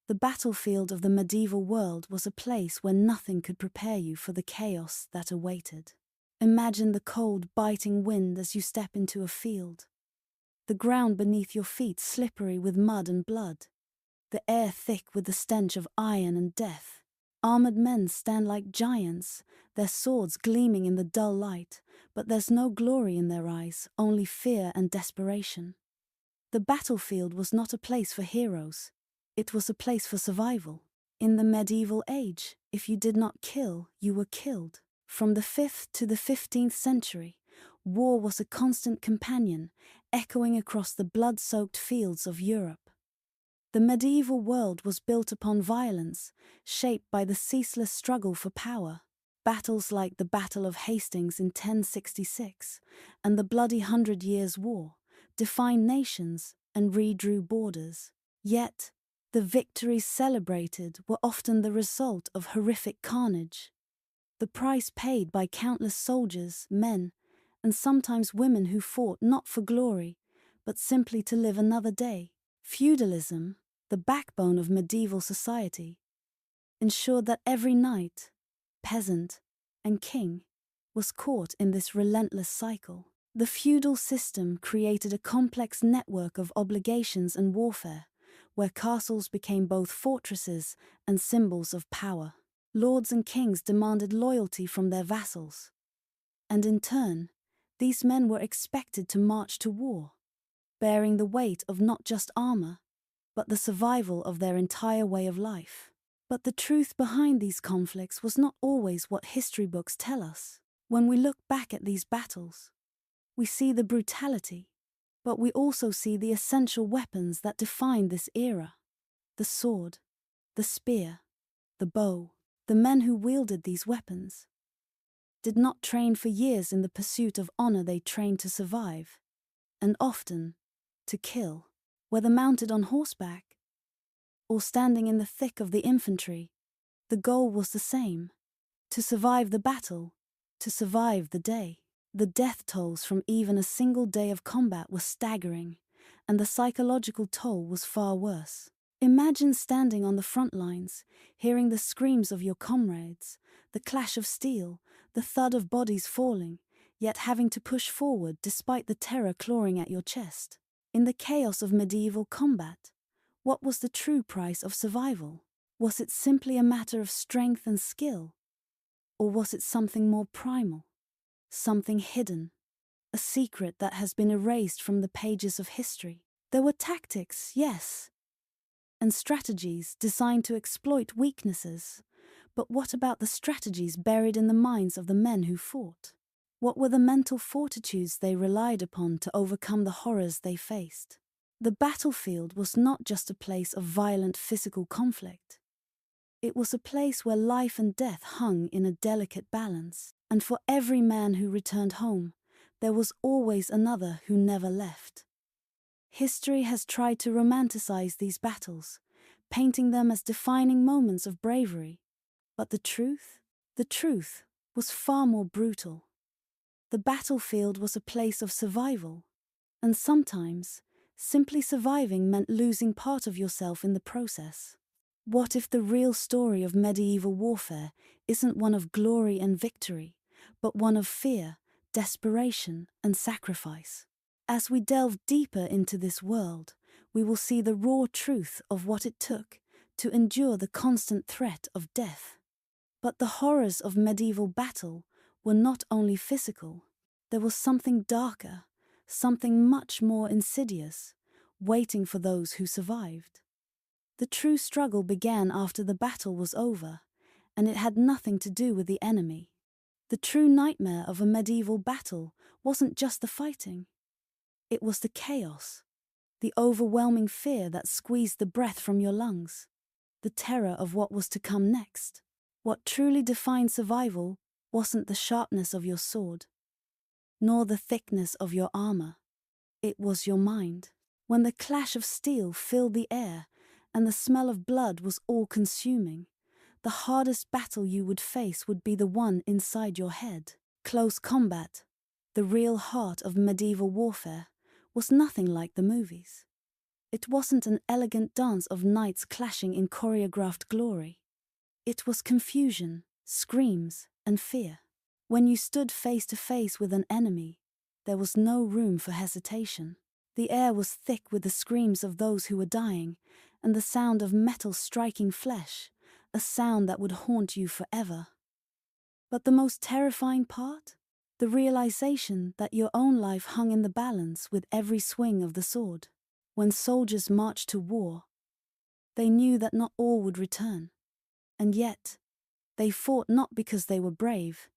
The battlefield of the medieval world was a place where nothing could prepare you for the chaos that awaited. Imagine the cold, biting wind as you step into a field. The ground beneath your feet slippery with mud and blood. The air thick with the stench of iron and death. Armored men stand like giants, their swords gleaming in the dull light, but there's no glory in their eyes, only fear and desperation. The battlefield was not a place for heroes. It was a place for survival. In the medieval age, if you did not kill, you were killed. From the 5th to the 15th century, war was a constant companion, echoing across the blood-soaked fields of Europe. The medieval world was built upon violence, shaped by the ceaseless struggle for power. Battles like the Battle of Hastings in 1066 and the bloody Hundred Years' War defined nations and redrew borders. Yet, the victories celebrated were often the result of horrific carnage. The price paid by countless soldiers, men, and sometimes women who fought not for glory, but simply to live another day. Feudalism, the backbone of medieval society, ensured that every knight, peasant, and king was caught in this relentless cycle. The feudal system created a complex network of obligations and warfare, where castles became both fortresses and symbols of power. Lords and kings demanded loyalty from their vassals, and in turn, these men were expected to march to war, bearing the weight of not just armor, but the survival of their entire way of life. But the truth behind these conflicts was not always what history books tell us. When we look back at these battles, we see the brutality, but we also see the essential weapons that defined this era. The sword, the spear, the bow. The men who wielded these weapons did not train for years in the pursuit of honor. They trained to survive, and often to kill. Whether mounted on horseback or standing in the thick of the infantry, the goal was the same: to survive the battle, to survive the day. The death tolls from even a single day of combat were staggering, and the psychological toll was far worse. Imagine standing on the front lines, hearing the screams of your comrades, the clash of steel, the thud of bodies falling, yet having to push forward despite the terror clawing at your chest. In the chaos of medieval combat, what was the true price of survival? Was it simply a matter of strength and skill? Or was it something more primal? Something hidden? A secret that has been erased from the pages of history? There were tactics, yes, and strategies designed to exploit weaknesses, but what about the strategies buried in the minds of the men who fought? What were the mental fortitudes they relied upon to overcome the horrors they faced? The battlefield was not just a place of violent physical conflict. It was a place where life and death hung in a delicate balance, and for every man who returned home, there was always another who never left. History has tried to romanticize these battles, painting them as defining moments of bravery. But the truth was far more brutal. The battlefield was a place of survival, and sometimes, simply surviving meant losing part of yourself in the process. What if the real story of medieval warfare isn't one of glory and victory, but one of fear, desperation, and sacrifice? As we delve deeper into this world, we will see the raw truth of what it took to endure the constant threat of death. But the horrors of medieval battle were not only physical. There was something darker, something much more insidious, waiting for those who survived. The true struggle began after the battle was over, and it had nothing to do with the enemy. The true nightmare of a medieval battle wasn't just the fighting. It was the chaos, the overwhelming fear that squeezed the breath from your lungs, the terror of what was to come next. What truly defined survival wasn't the sharpness of your sword, nor the thickness of your armor. It was your mind. When the clash of steel filled the air and the smell of blood was all-consuming, the hardest battle you would face would be the one inside your head. Close combat, the real heart of medieval warfare, was nothing like the movies. It wasn't an elegant dance of knights clashing in choreographed glory. It was confusion, screams, and fear. When you stood face to face with an enemy, there was no room for hesitation. The air was thick with the screams of those who were dying, and the sound of metal striking flesh, a sound that would haunt you forever. But the most terrifying part? The realization that your own life hung in the balance with every swing of the sword. When soldiers marched to war, they knew that not all would return. And yet, they fought not because they were brave,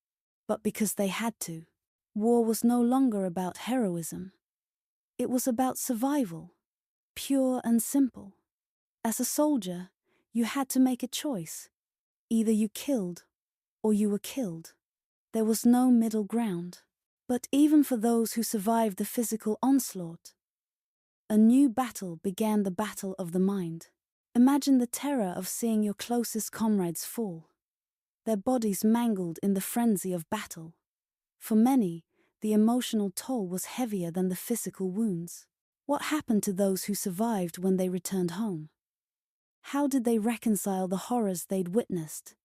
but because they had to. War was no longer about heroism. It was about survival, pure and simple. As a soldier, you had to make a choice. Either you killed or you were killed. There was no middle ground. But even for those who survived the physical onslaught, a new battle began, the battle of the mind. Imagine the terror of seeing your closest comrades fall, their bodies mangled in the frenzy of battle. For many, the emotional toll was heavier than the physical wounds. What happened to those who survived when they returned home? How did they reconcile the horrors they'd witnessed?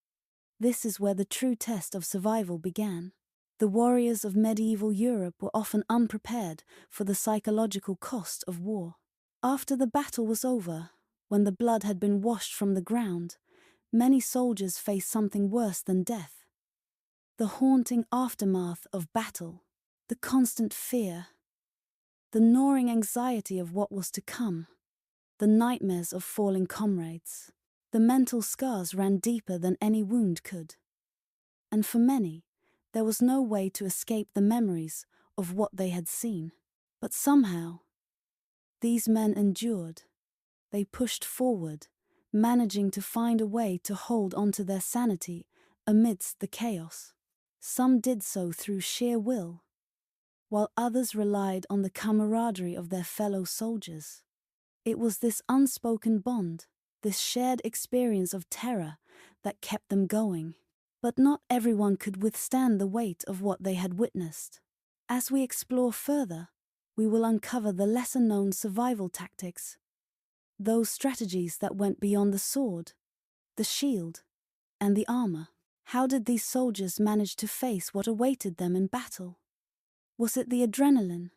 This is where the true test of survival began. The warriors of medieval Europe were often unprepared for the psychological cost of war. After the battle was over, when the blood had been washed from the ground, many soldiers faced something worse than death. The haunting aftermath of battle, the constant fear, the gnawing anxiety of what was to come, the nightmares of falling comrades. The mental scars ran deeper than any wound could. And for many, there was no way to escape the memories of what they had seen. But somehow, these men endured. They pushed forward, managing to find a way to hold onto their sanity amidst the chaos. Some did so through sheer will, while others relied on the camaraderie of their fellow soldiers. It was this unspoken bond, this shared experience of terror, that kept them going. But not everyone could withstand the weight of what they had witnessed. As we explore further, we will uncover the lesser-known survival tactics, those strategies that went beyond the sword, the shield, and the armor. How did these soldiers manage to face what awaited them in battle? Was it the adrenaline,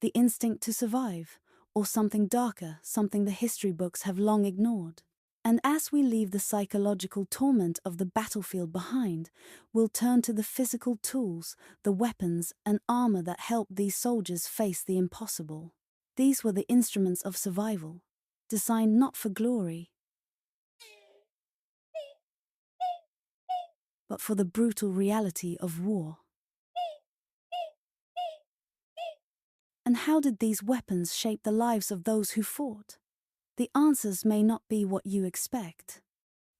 the instinct to survive, or something darker, something the history books have long ignored? And as we leave the psychological torment of the battlefield behind, we'll turn to the physical tools, the weapons and armor that helped these soldiers face the impossible. These were the instruments of survival, designed not for glory, but for the brutal reality of war. And how did these weapons shape the lives of those who fought? The answers may not be what you expect.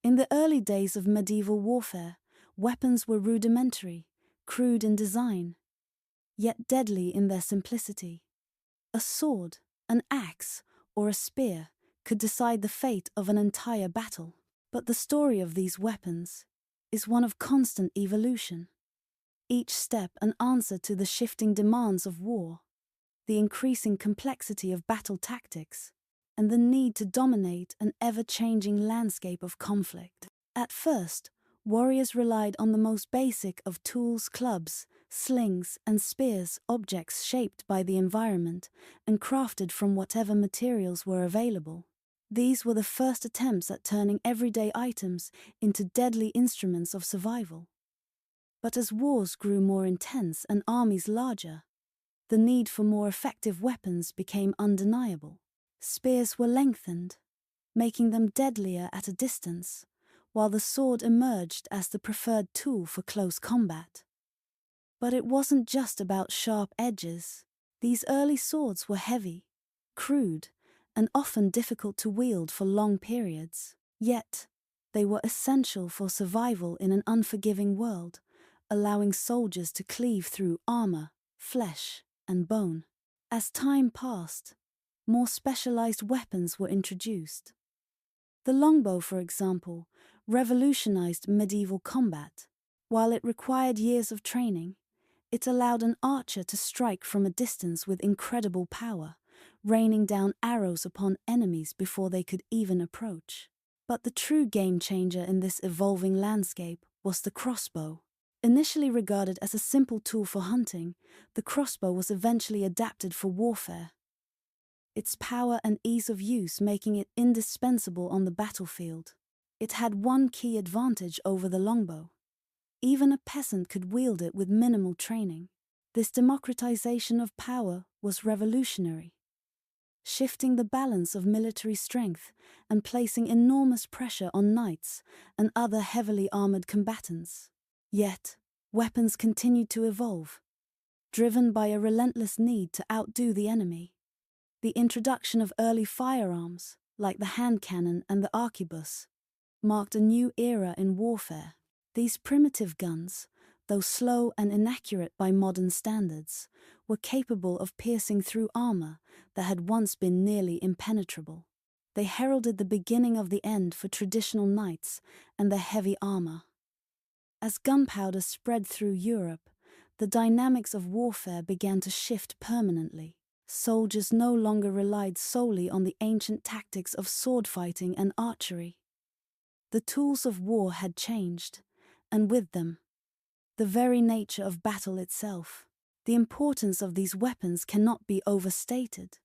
In the early days of medieval warfare, weapons were rudimentary, crude in design, yet deadly in their simplicity. A sword, an axe, or a spear could decide the fate of an entire battle. But the story of these weapons is one of constant evolution. Each step an answer to the shifting demands of war, the increasing complexity of battle tactics, and the need to dominate an ever-changing landscape of conflict. At first, warriors relied on the most basic of tools: clubs, slings, and spears, objects shaped by the environment and crafted from whatever materials were available. These were the first attempts at turning everyday items into deadly instruments of survival. But as wars grew more intense and armies larger, the need for more effective weapons became undeniable. Spears were lengthened, making them deadlier at a distance, while the sword emerged as the preferred tool for close combat. But it wasn't just about sharp edges. These early swords were heavy, crude, and often difficult to wield for long periods. Yet, they were essential for survival in an unforgiving world, allowing soldiers to cleave through armor, flesh, and bone. As time passed, more specialized weapons were introduced. The longbow, for example, revolutionized medieval combat. While it required years of training, it allowed an archer to strike from a distance with incredible power, raining down arrows upon enemies before they could even approach. But the true game-changer in this evolving landscape was the crossbow. Initially regarded as a simple tool for hunting, the crossbow was eventually adapted for warfare. Its power and ease of use making it indispensable on the battlefield. It had one key advantage over the longbow. Even a peasant could wield it with minimal training. This democratization of power was revolutionary, shifting the balance of military strength and placing enormous pressure on knights and other heavily armored combatants. Yet, weapons continued to evolve, driven by a relentless need to outdo the enemy. The introduction of early firearms, like the hand cannon and the arquebus, marked a new era in warfare. These primitive guns, though slow and inaccurate by modern standards, were capable of piercing through armor that had once been nearly impenetrable. They heralded the beginning of the end for traditional knights and their heavy armor. As gunpowder spread through Europe, the dynamics of warfare began to shift permanently. Soldiers no longer relied solely on the ancient tactics of sword fighting and archery. The tools of war had changed, and with them, the very nature of battle itself. The importance of these weapons cannot be overstated.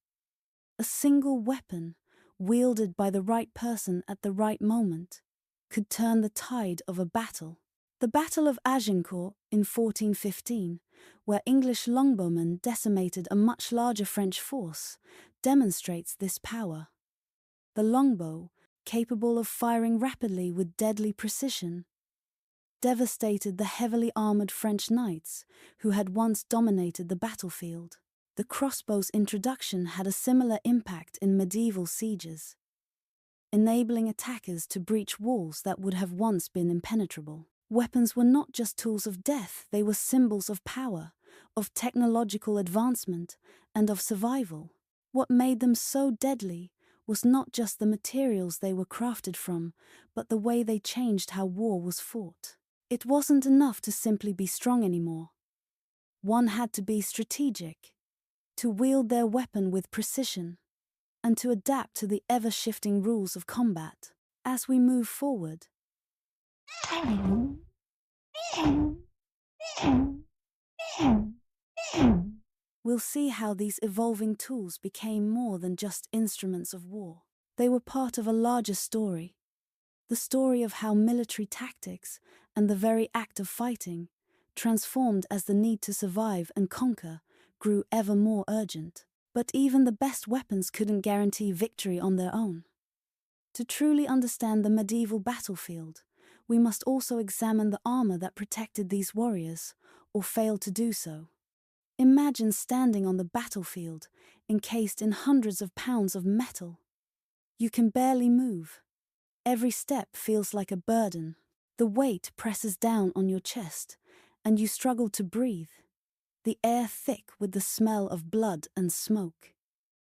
A single weapon, wielded by the right person at the right moment, could turn the tide of a battle. The Battle of Agincourt in 1415, where English longbowmen decimated a much larger French force, demonstrates this power. The longbow, capable of firing rapidly with deadly precision, devastated the heavily armored French knights who had once dominated the battlefield. The crossbow's introduction had a similar impact in medieval sieges, enabling attackers to breach walls that would have once been impenetrable. Weapons were not just tools of death, they were symbols of power, of technological advancement, and of survival. What made them so deadly was not just the materials they were crafted from, but the way they changed how war was fought. It wasn't enough to simply be strong anymore. One had to be strategic, to wield their weapon with precision, and to adapt to the ever-shifting rules of combat. As we move forward, we'll see how these evolving tools became more than just instruments of war. They were part of a larger story, the story of how military tactics and the very act of fighting transformed as the need to survive and conquer grew ever more urgent. But even the best weapons couldn't guarantee victory on their own. To truly understand the medieval battlefield, we must also examine the armor that protected these warriors, or failed to do so. Imagine standing on the battlefield, encased in hundreds of pounds of metal. You can barely move. Every step feels like a burden. The weight presses down on your chest, and you struggle to breathe, the air thick with the smell of blood and smoke.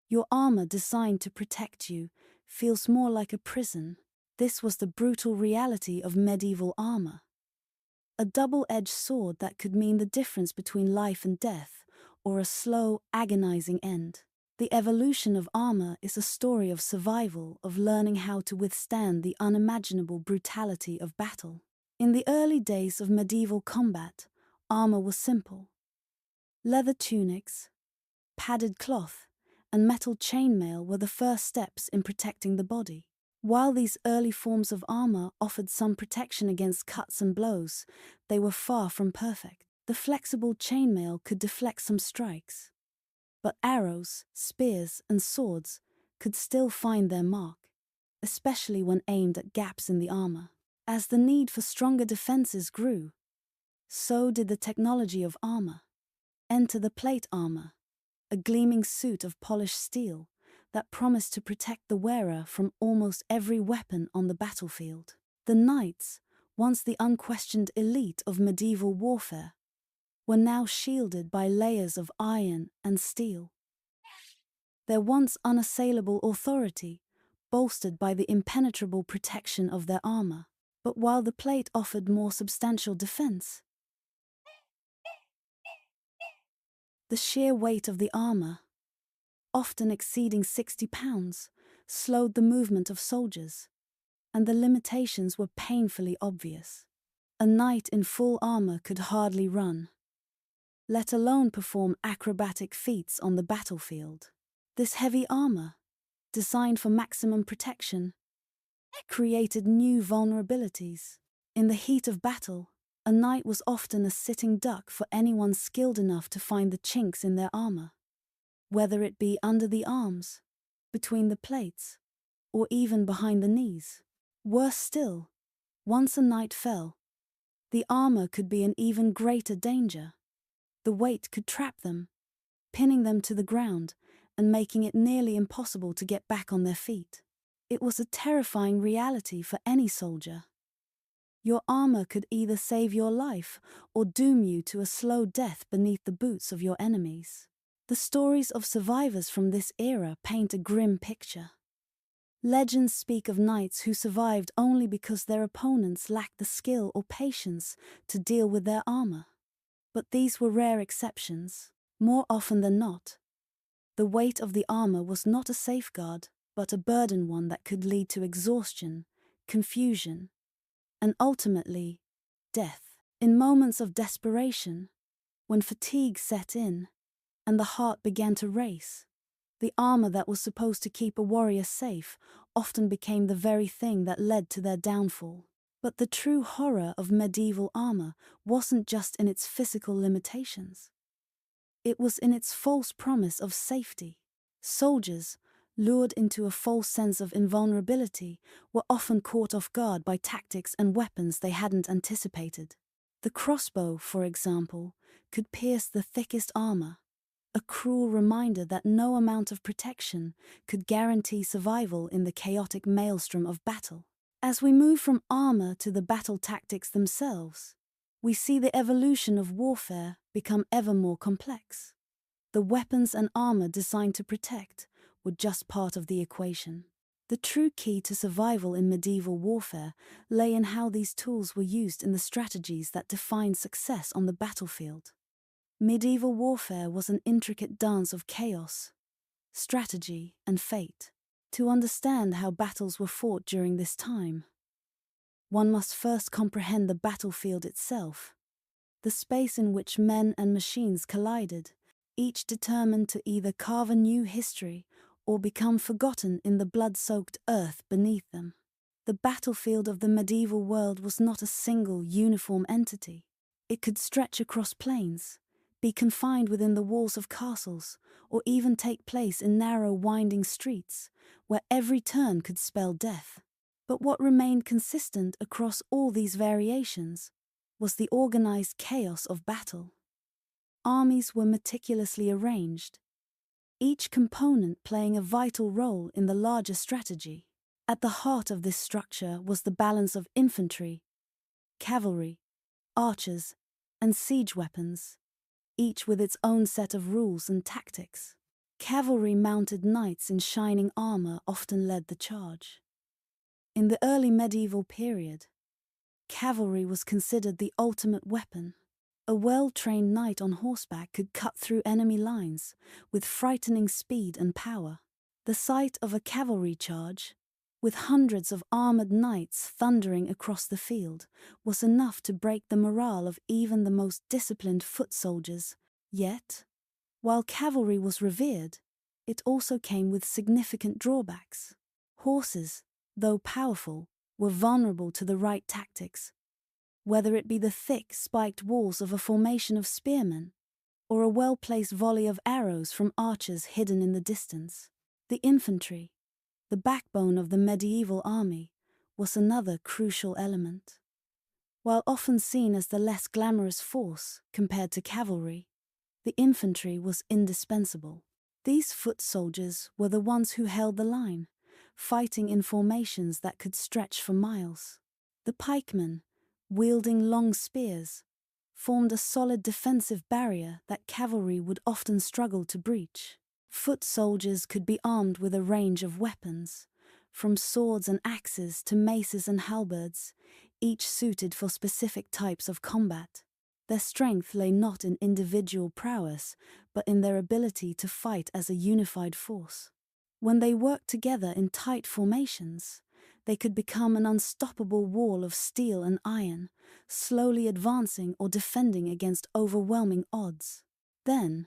Your armor designed to protect you feels more like a prison. This was the brutal reality of medieval armor. A double-edged sword that could mean the difference between life and death, or a slow, agonizing end. The evolution of armor is a story of survival, of learning how to withstand the unimaginable brutality of battle. In the early days of medieval combat, armor was simple. Leather tunics, padded cloth, and metal chainmail were the first steps in protecting the body. While these early forms of armor offered some protection against cuts and blows, they were far from perfect. The flexible chainmail could deflect some strikes, but arrows, spears, and swords could still find their mark, especially when aimed at gaps in the armor. As the need for stronger defenses grew, so did the technology of armor. Enter the plate armor, a gleaming suit of polished steel that promised to protect the wearer from almost every weapon on the battlefield. The knights, once the unquestioned elite of medieval warfare, were now shielded by layers of iron and steel. Their once unassailable authority bolstered by the impenetrable protection of their armor. But while the plate offered more substantial defense, the sheer weight of the armor, often exceeding 60 pounds, slowed the movement of soldiers, and the limitations were painfully obvious. A knight in full armor could hardly run, let alone perform acrobatic feats on the battlefield. This heavy armor, designed for maximum protection, created new vulnerabilities. In the heat of battle, a knight was often a sitting duck for anyone skilled enough to find the chinks in their armor, whether it be under the arms, between the plates, or even behind the knees. Worse still, once a knight fell, the armor could be an even greater danger. The weight could trap them, pinning them to the ground and making it nearly impossible to get back on their feet. It was a terrifying reality for any soldier. Your armor could either save your life or doom you to a slow death beneath the boots of your enemies. The stories of survivors from this era paint a grim picture. Legends speak of knights who survived only because their opponents lacked the skill or patience to deal with their armor. But these were rare exceptions. More often than not, the weight of the armor was not a safeguard, but a burden, one that could lead to exhaustion, confusion, and ultimately, death. In moments of desperation, when fatigue set in and the heart began to race, the armor that was supposed to keep a warrior safe often became the very thing that led to their downfall. But the true horror of medieval armor wasn't just in its physical limitations. It was in its false promise of safety. Soldiers, lured into a false sense of invulnerability, were often caught off guard by tactics and weapons they hadn't anticipated. The crossbow, for example, could pierce the thickest armor, a cruel reminder that no amount of protection could guarantee survival in the chaotic maelstrom of battle. As we move from armor to the battle tactics themselves, we see the evolution of warfare become ever more complex. The weapons and armor designed to protect were just part of the equation. The true key to survival in medieval warfare lay in how these tools were used in the strategies that defined success on the battlefield. Medieval warfare was an intricate dance of chaos, strategy, and fate. To understand how battles were fought during this time, one must first comprehend the battlefield itself, the space in which men and machines collided, each determined to either carve a new history or become forgotten in the blood-soaked earth beneath them. The battlefield of the medieval world was not a single, uniform entity. It could stretch across plains, be confined within the walls of castles, or even take place in narrow, winding streets, where every turn could spell death. But what remained consistent across all these variations was the organized chaos of battle. Armies were meticulously arranged, each component playing a vital role in the larger strategy. At the heart of this structure was the balance of infantry, cavalry, archers, and siege weapons, each with its own set of rules and tactics. Cavalry-mounted knights in shining armor often led the charge. In the early medieval period, cavalry was considered the ultimate weapon. A well-trained knight on horseback could cut through enemy lines with frightening speed and power. The sight of a cavalry charge, with hundreds of armored knights thundering across the field, was enough to break the morale of even the most disciplined foot soldiers. Yet, while cavalry was revered, it also came with significant drawbacks. Horses, though powerful, were vulnerable to the right tactics, whether it be the thick, spiked walls of a formation of spearmen, or a well-placed volley of arrows from archers hidden in the distance. The infantry, the backbone of the medieval army, was another crucial element. While often seen as the less glamorous force compared to cavalry, the infantry was indispensable. These foot soldiers were the ones who held the line, fighting in formations that could stretch for miles. The pikemen, wielding long spears, formed a solid defensive barrier that cavalry would often struggle to breach. Foot soldiers could be armed with a range of weapons, from swords and axes to maces and halberds, each suited for specific types of combat. Their strength lay not in individual prowess, but in their ability to fight as a unified force. When they worked together in tight formations, they could become an unstoppable wall of steel and iron, slowly advancing or defending against overwhelming odds. Then,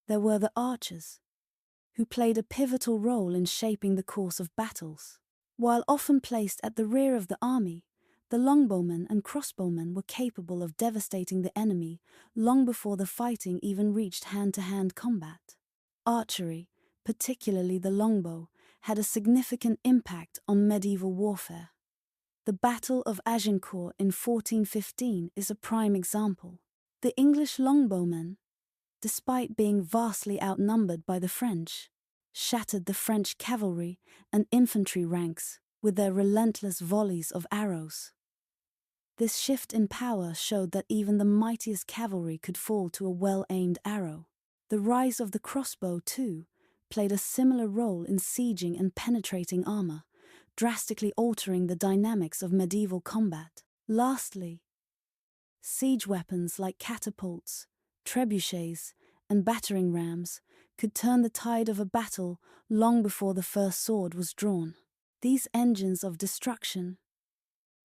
there were the archers, who played a pivotal role in shaping the course of battles. While often placed at the rear of the army, the longbowmen and crossbowmen were capable of devastating the enemy long before the fighting even reached hand-to-hand combat. Archery, particularly the longbow, had a significant impact on medieval warfare. The Battle of Agincourt in 1415 is a prime example. The English longbowmen, despite being vastly outnumbered by the French, shattered the French cavalry and infantry ranks with their relentless volleys of arrows. This shift in power showed that even the mightiest cavalry could fall to a well-aimed arrow. The rise of the crossbow, too, played a similar role in sieging and penetrating armor, drastically altering the dynamics of medieval combat. Lastly, siege weapons like catapults, trebuchets, and battering rams could turn the tide of a battle long before the first sword was drawn. These engines of destruction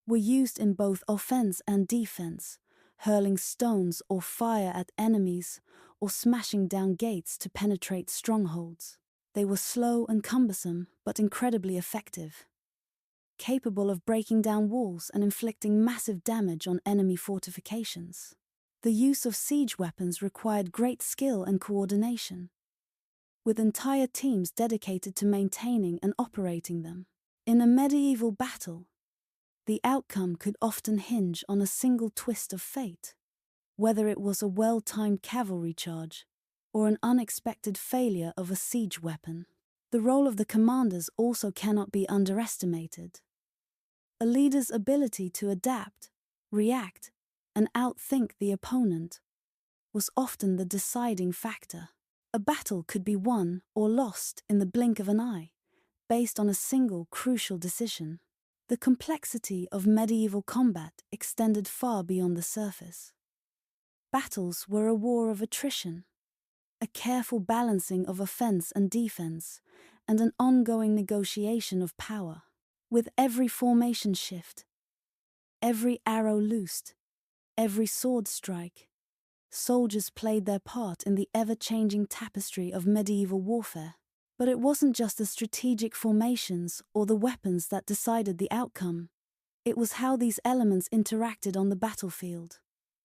were used in both offense and defense, hurling stones or fire at enemies or smashing down gates to penetrate strongholds. They were slow and cumbersome, but incredibly effective, capable of breaking down walls and inflicting massive damage on enemy fortifications. The use of siege weapons required great skill and coordination, with entire teams dedicated to maintaining and operating them. In a medieval battle, the outcome could often hinge on a single twist of fate, whether it was a well-timed cavalry charge or an unexpected failure of a siege weapon. The role of the commanders also cannot be underestimated. A leader's ability to adapt, react, and outthink the opponent was often the deciding factor. A battle could be won or lost in the blink of an eye, based on a single crucial decision. The complexity of medieval combat extended far beyond the surface. Battles were a war of attrition, a careful balancing of offense and defense, and an ongoing negotiation of power. With every formation shift, every arrow loosed, every sword strike, soldiers played their part in the ever-changing tapestry of medieval warfare. But it wasn't just the strategic formations or the weapons that decided the outcome. It was how these elements interacted on the battlefield,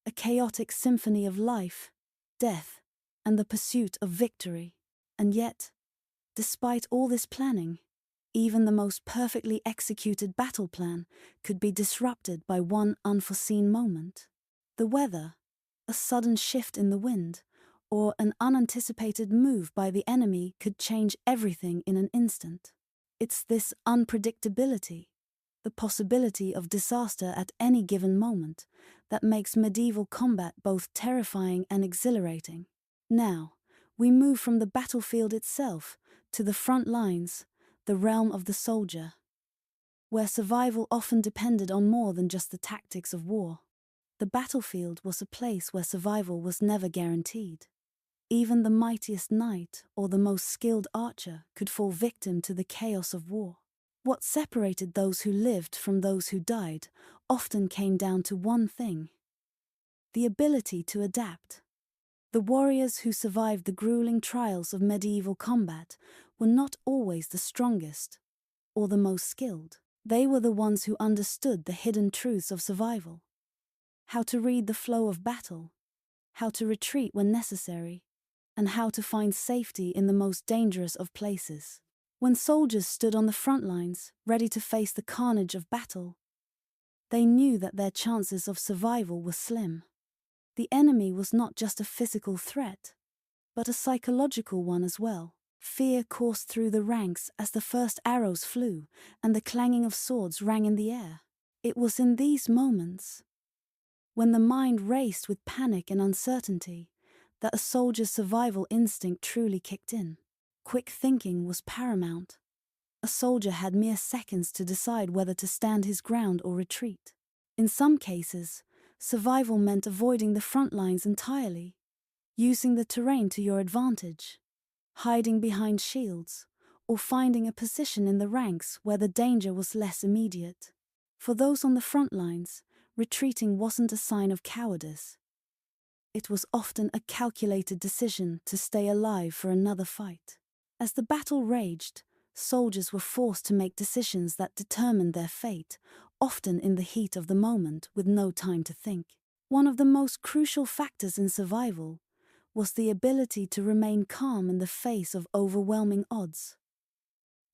a chaotic symphony of life, death, and the pursuit of victory. And yet, despite all this planning, even the most perfectly executed battle plan could be disrupted by one unforeseen moment. The weather, a sudden shift in the wind, or an unanticipated move by the enemy could change everything in an instant. It's this unpredictability, the possibility of disaster at any given moment, that makes medieval combat both terrifying and exhilarating. Now, we move from the battlefield itself to the front lines, the realm of the soldier, where survival often depended on more than just the tactics of war. The battlefield was a place where survival was never guaranteed. Even the mightiest knight or the most skilled archer could fall victim to the chaos of war. What separated those who lived from those who died often came down to one thing: the ability to adapt. The warriors who survived the grueling trials of medieval combat were not always the strongest or the most skilled. They were the ones who understood the hidden truths of survival: how to read the flow of battle, how to retreat when necessary, and how to find safety in the most dangerous of places. When soldiers stood on the front lines, ready to face the carnage of battle, they knew that their chances of survival were slim. The enemy was not just a physical threat, but a psychological one as well. Fear coursed through the ranks as the first arrows flew, and the clanging of swords rang in the air. It was in these moments, when the mind raced with panic and uncertainty, that a soldier's survival instinct truly kicked in. Quick thinking was paramount. A soldier had mere seconds to decide whether to stand his ground or retreat. In some cases, survival meant avoiding the front lines entirely, using the terrain to your advantage, hiding behind shields, or finding a position in the ranks where the danger was less immediate. For those on the front lines, retreating wasn't a sign of cowardice. It was often a calculated decision to stay alive for another fight. As the battle raged, soldiers were forced to make decisions that determined their fate, often in the heat of the moment with no time to think. One of the most crucial factors in survival was the ability to remain calm in the face of overwhelming odds.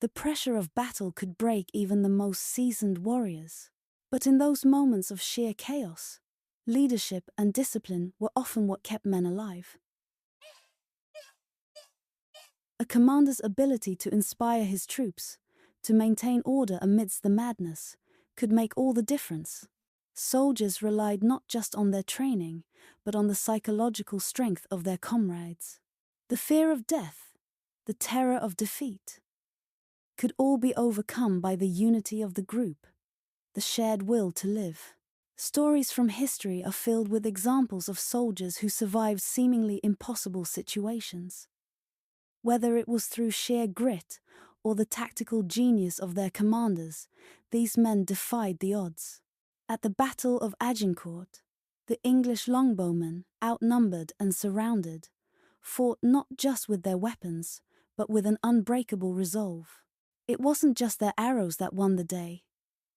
The pressure of battle could break even the most seasoned warriors. But in those moments of sheer chaos, leadership and discipline were often what kept men alive. A commander's ability to inspire his troops, to maintain order amidst the madness, could make all the difference. Soldiers relied not just on their training, but on the psychological strength of their comrades. The fear of death, the terror of defeat, could all be overcome by the unity of the group, the shared will to live. Stories from history are filled with examples of soldiers who survived seemingly impossible situations. Whether it was through sheer grit or the tactical genius of their commanders, these men defied the odds. At the Battle of Agincourt, the English longbowmen, outnumbered and surrounded, fought not just with their weapons, but with an unbreakable resolve. It wasn't just their arrows that won the day.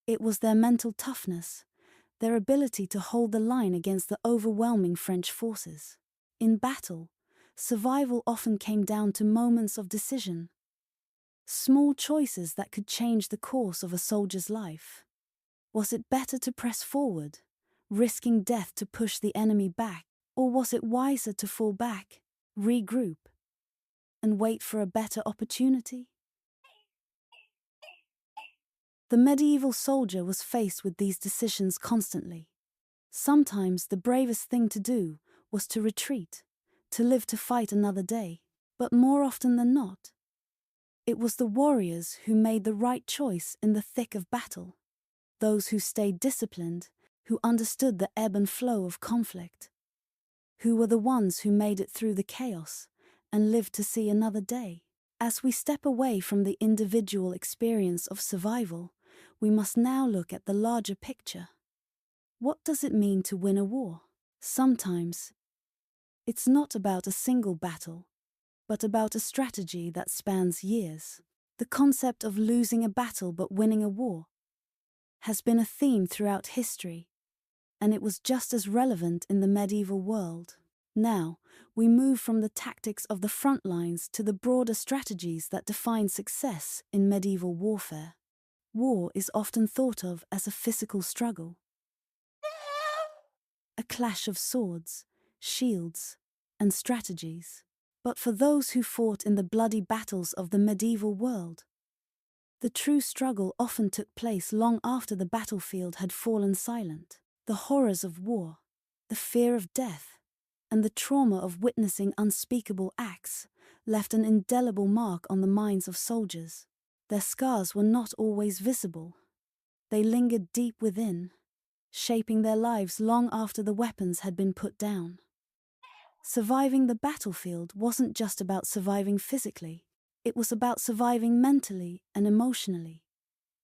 It was their mental toughness, their ability to hold the line against the overwhelming French forces. In battle, survival often came down to moments of decision. Small choices that could change the course of a soldier's life. Was it better to press forward, risking death to push the enemy back, or was it wiser to fall back, regroup, and wait for a better opportunity? The medieval soldier was faced with these decisions constantly. Sometimes the bravest thing to do was to retreat, to live to fight another day, but more often than not, it was the warriors who made the right choice in the thick of battle. Those who stayed disciplined, who understood the ebb and flow of conflict, who were the ones who made it through the chaos and lived to see another day. As we step away from the individual experience of survival, we must now look at the larger picture. What does it mean to win a war? Sometimes, it's not about a single battle, but about a strategy that spans years. The concept of losing a battle but winning a war has been a theme throughout history, and it was just as relevant in the medieval world. Now, we move from the tactics of the front lines to the broader strategies that define success in medieval warfare. War is often thought of as a physical struggle. A clash of swords, shields, and strategies. But for those who fought in the bloody battles of the medieval world, the true struggle often took place long after the battlefield had fallen silent. The horrors of war, the fear of death, and the trauma of witnessing unspeakable acts left an indelible mark on the minds of soldiers. Their scars were not always visible. They lingered deep within, shaping their lives long after the weapons had been put down. Surviving the battlefield wasn't just about surviving physically, it was about surviving mentally and emotionally.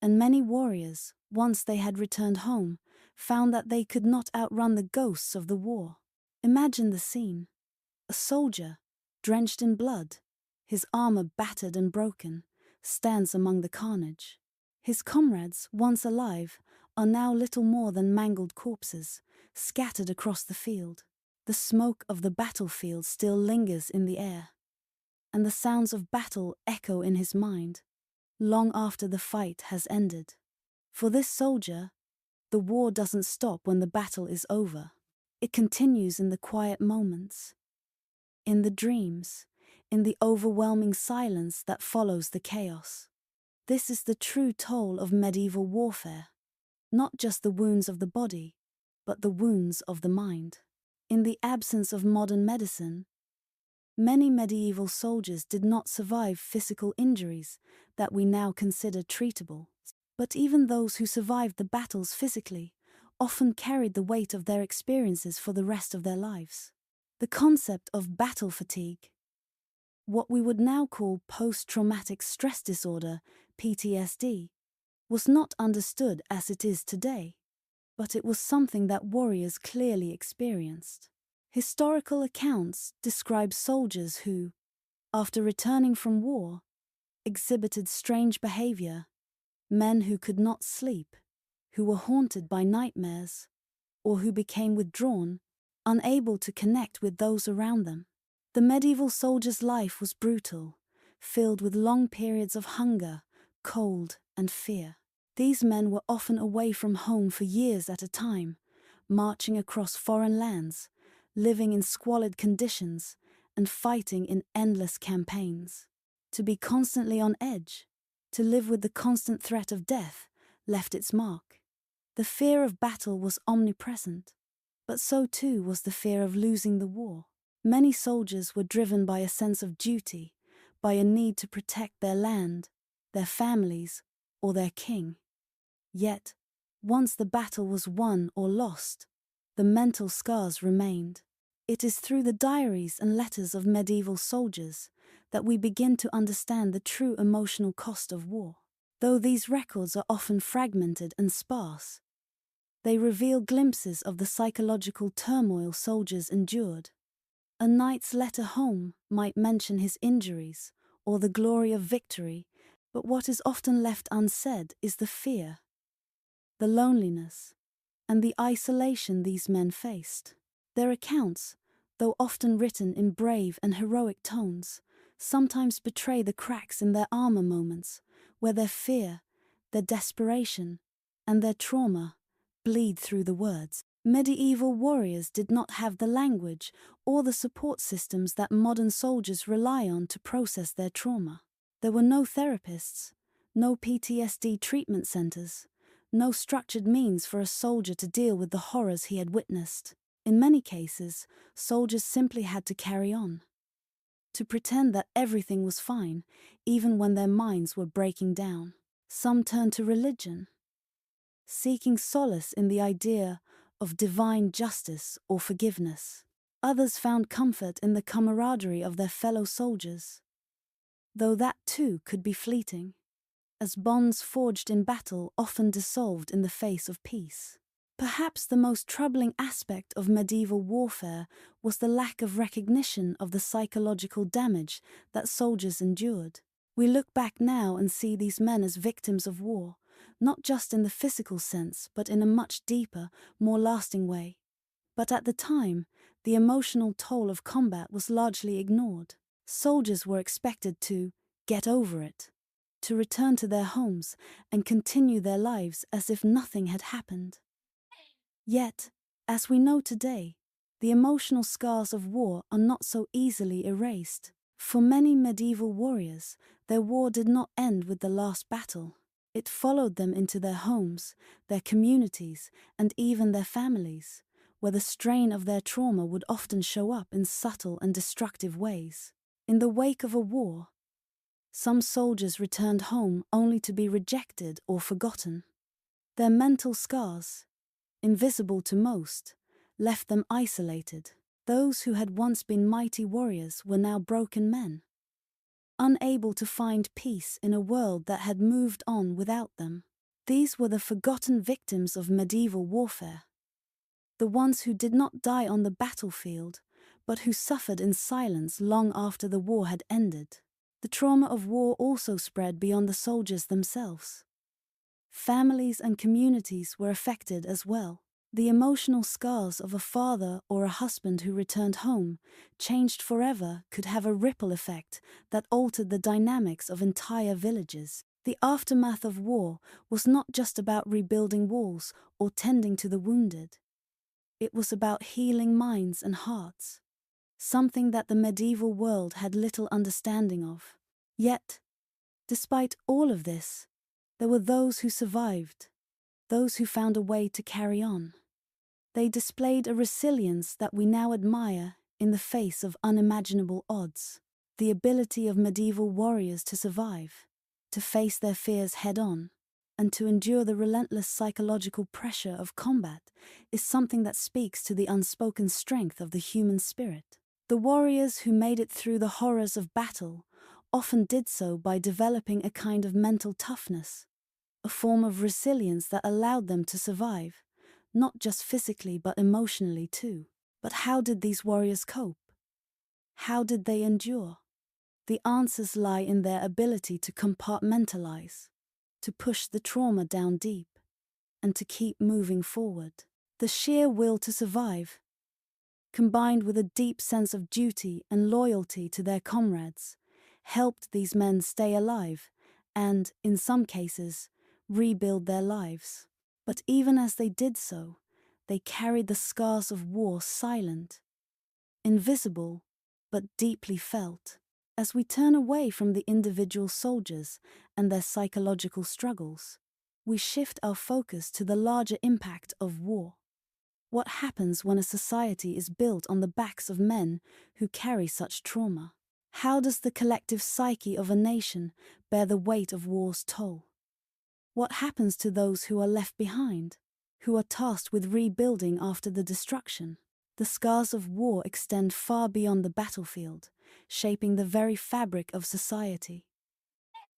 And many warriors, once they had returned home, found that they could not outrun the ghosts of the war. Imagine the scene. A soldier, drenched in blood, his armor battered and broken, stands among the carnage. His comrades, once alive, are now little more than mangled corpses, scattered across the field. The smoke of the battlefield still lingers in the air, and the sounds of battle echo in his mind, long after the fight has ended. For this soldier, the war doesn't stop when the battle is over. It continues in the quiet moments, in the dreams, in the overwhelming silence that follows the chaos. This is the true toll of medieval warfare, not just the wounds of the body, but the wounds of the mind. In the absence of modern medicine, many medieval soldiers did not survive physical injuries that we now consider treatable. But even those who survived the battles physically often carried the weight of their experiences for the rest of their lives. The concept of battle fatigue, what we would now call post-traumatic stress disorder, PTSD, was not understood as it is today, but it was something that warriors clearly experienced. Historical accounts describe soldiers who, after returning from war, exhibited strange behavior, men who could not sleep, who were haunted by nightmares, or who became withdrawn, unable to connect with those around them. The medieval soldier's life was brutal, filled with long periods of hunger, cold, and fear. These men were often away from home for years at a time, marching across foreign lands, living in squalid conditions, and fighting in endless campaigns. To be constantly on edge, to live with the constant threat of death, left its mark. The fear of battle was omnipresent, but so too was the fear of losing the war. Many soldiers were driven by a sense of duty, by a need to protect their land, their families, or their king. Yet, once the battle was won or lost, the mental scars remained. It is through the diaries and letters of medieval soldiers that we begin to understand the true emotional cost of war. Though these records are often fragmented and sparse, they reveal glimpses of the psychological turmoil soldiers endured. A knight's letter home might mention his injuries or the glory of victory, but what is often left unsaid is the fear, the loneliness, and the isolation these men faced. Their accounts, though often written in brave and heroic tones, sometimes betray the cracks in their armor moments, where their fear, their desperation, and their trauma bleed through the words. Medieval warriors did not have the language or the support systems that modern soldiers rely on to process their trauma. There were no therapists, no PTSD treatment centers, no structured means for a soldier to deal with the horrors he had witnessed. In many cases, soldiers simply had to carry on, to pretend that everything was fine, even when their minds were breaking down. Some turned to religion, seeking solace in the idea of divine justice or forgiveness. Others found comfort in the camaraderie of their fellow soldiers, though that too could be fleeting, as bonds forged in battle often dissolved in the face of peace. Perhaps the most troubling aspect of medieval warfare was the lack of recognition of the psychological damage that soldiers endured. We look back now and see these men as victims of war, not just in the physical sense, but in a much deeper, more lasting way. But at the time, the emotional toll of combat was largely ignored. Soldiers were expected to get over it, to return to their homes and continue their lives as if nothing had happened. Yet, as we know today, the emotional scars of war are not so easily erased. For many medieval warriors, their war did not end with the last battle. It followed them into their homes, their communities, and even their families, where the strain of their trauma would often show up in subtle and destructive ways. In the wake of a war, some soldiers returned home only to be rejected or forgotten. Their mental scars, invisible to most, left them isolated. Those who had once been mighty warriors were now broken men, unable to find peace in a world that had moved on without them. These were the forgotten victims of medieval warfare, the ones who did not die on the battlefield, but who suffered in silence long after the war had ended. The trauma of war also spread beyond the soldiers themselves. Families and communities were affected as well. The emotional scars of a father or a husband who returned home, changed forever, could have a ripple effect that altered the dynamics of entire villages. The aftermath of war was not just about rebuilding walls or tending to the wounded. It was about healing minds and hearts, something that the medieval world had little understanding of. Yet, despite all of this, there were those who survived, those who found a way to carry on. They displayed a resilience that we now admire in the face of unimaginable odds. The ability of medieval warriors to survive, to face their fears head-on, and to endure the relentless psychological pressure of combat is something that speaks to the unspoken strength of the human spirit. The warriors who made it through the horrors of battle often did so by developing a kind of mental toughness, a form of resilience that allowed them to survive, not just physically but emotionally too. But how did these warriors cope? How did they endure? The answers lie in their ability to compartmentalize, to push the trauma down deep, and to keep moving forward. The sheer will to survive, combined with a deep sense of duty and loyalty to their comrades, helped these men stay alive and, in some cases, rebuild their lives. But even as they did so, they carried the scars of war silent, invisible, but deeply felt. As we turn away from the individual soldiers and their psychological struggles, we shift our focus to the larger impact of war. What happens when a society is built on the backs of men who carry such trauma? How does the collective psyche of a nation bear the weight of war's toll? What happens to those who are left behind, who are tasked with rebuilding after the destruction? The scars of war extend far beyond the battlefield, shaping the very fabric of society.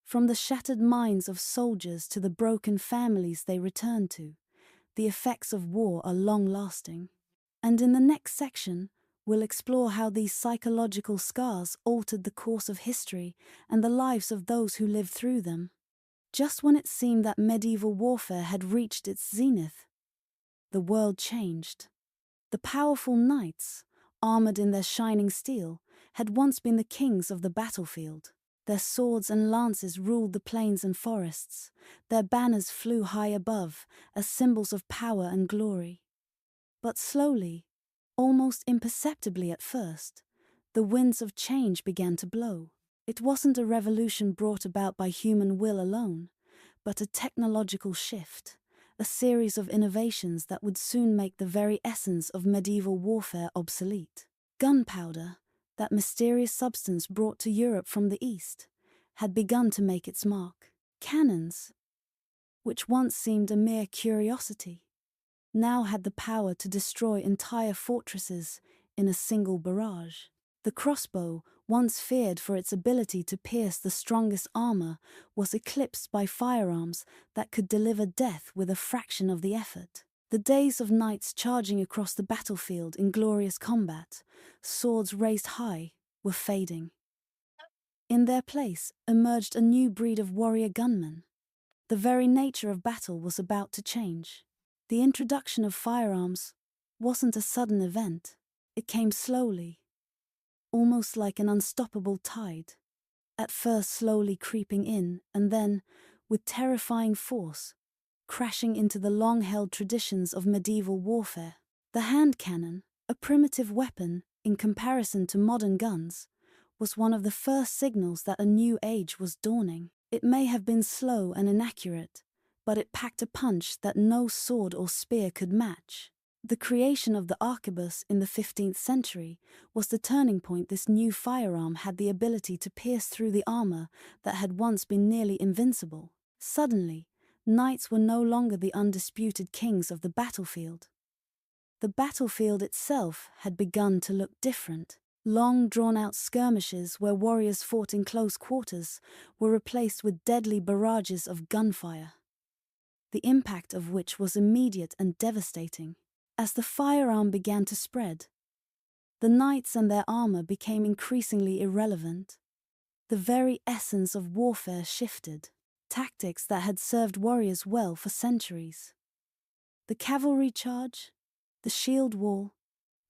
From the shattered minds of soldiers to the broken families they return to, the effects of war are long-lasting. And in the next section, we'll explore how these psychological scars altered the course of history and the lives of those who lived through them. Just when it seemed that medieval warfare had reached its zenith, the world changed. The powerful knights, armored in their shining steel, had once been the kings of the battlefield. Their swords and lances ruled the plains and forests. Their banners flew high above as symbols of power and glory. But slowly, almost imperceptibly at first, the winds of change began to blow. It wasn't a revolution brought about by human will alone, but a technological shift, a series of innovations that would soon make the very essence of medieval warfare obsolete. Gunpowder, that mysterious substance brought to Europe from the East, had begun to make its mark. Cannons, which once seemed a mere curiosity, now had the power to destroy entire fortresses in a single barrage. The crossbow, once feared for its ability to pierce the strongest armor, was eclipsed by firearms that could deliver death with a fraction of the effort. The days of knights charging across the battlefield in glorious combat, swords raised high, were fading. In their place emerged a new breed of warrior gunmen. The very nature of battle was about to change. The introduction of firearms wasn't a sudden event. It came slowly, almost like an unstoppable tide, at first slowly creeping in and then, with terrifying force, crashing into the long-held traditions of medieval warfare. The hand cannon, a primitive weapon in comparison to modern guns, was one of the first signals that a new age was dawning. It may have been slow and inaccurate, but it packed a punch that no sword or spear could match. The creation of the arquebus in the 15th century was the turning point. This new firearm had the ability to pierce through the armor that had once been nearly invincible. Suddenly, knights were no longer the undisputed kings of the battlefield. The battlefield itself had begun to look different. Long drawn-out skirmishes where warriors fought in close quarters were replaced with deadly barrages of gunfire, the impact of which was immediate and devastating. As the firearm began to spread, the knights and their armor became increasingly irrelevant. The very essence of warfare shifted, tactics that had served warriors well for centuries. The cavalry charge, the shield wall,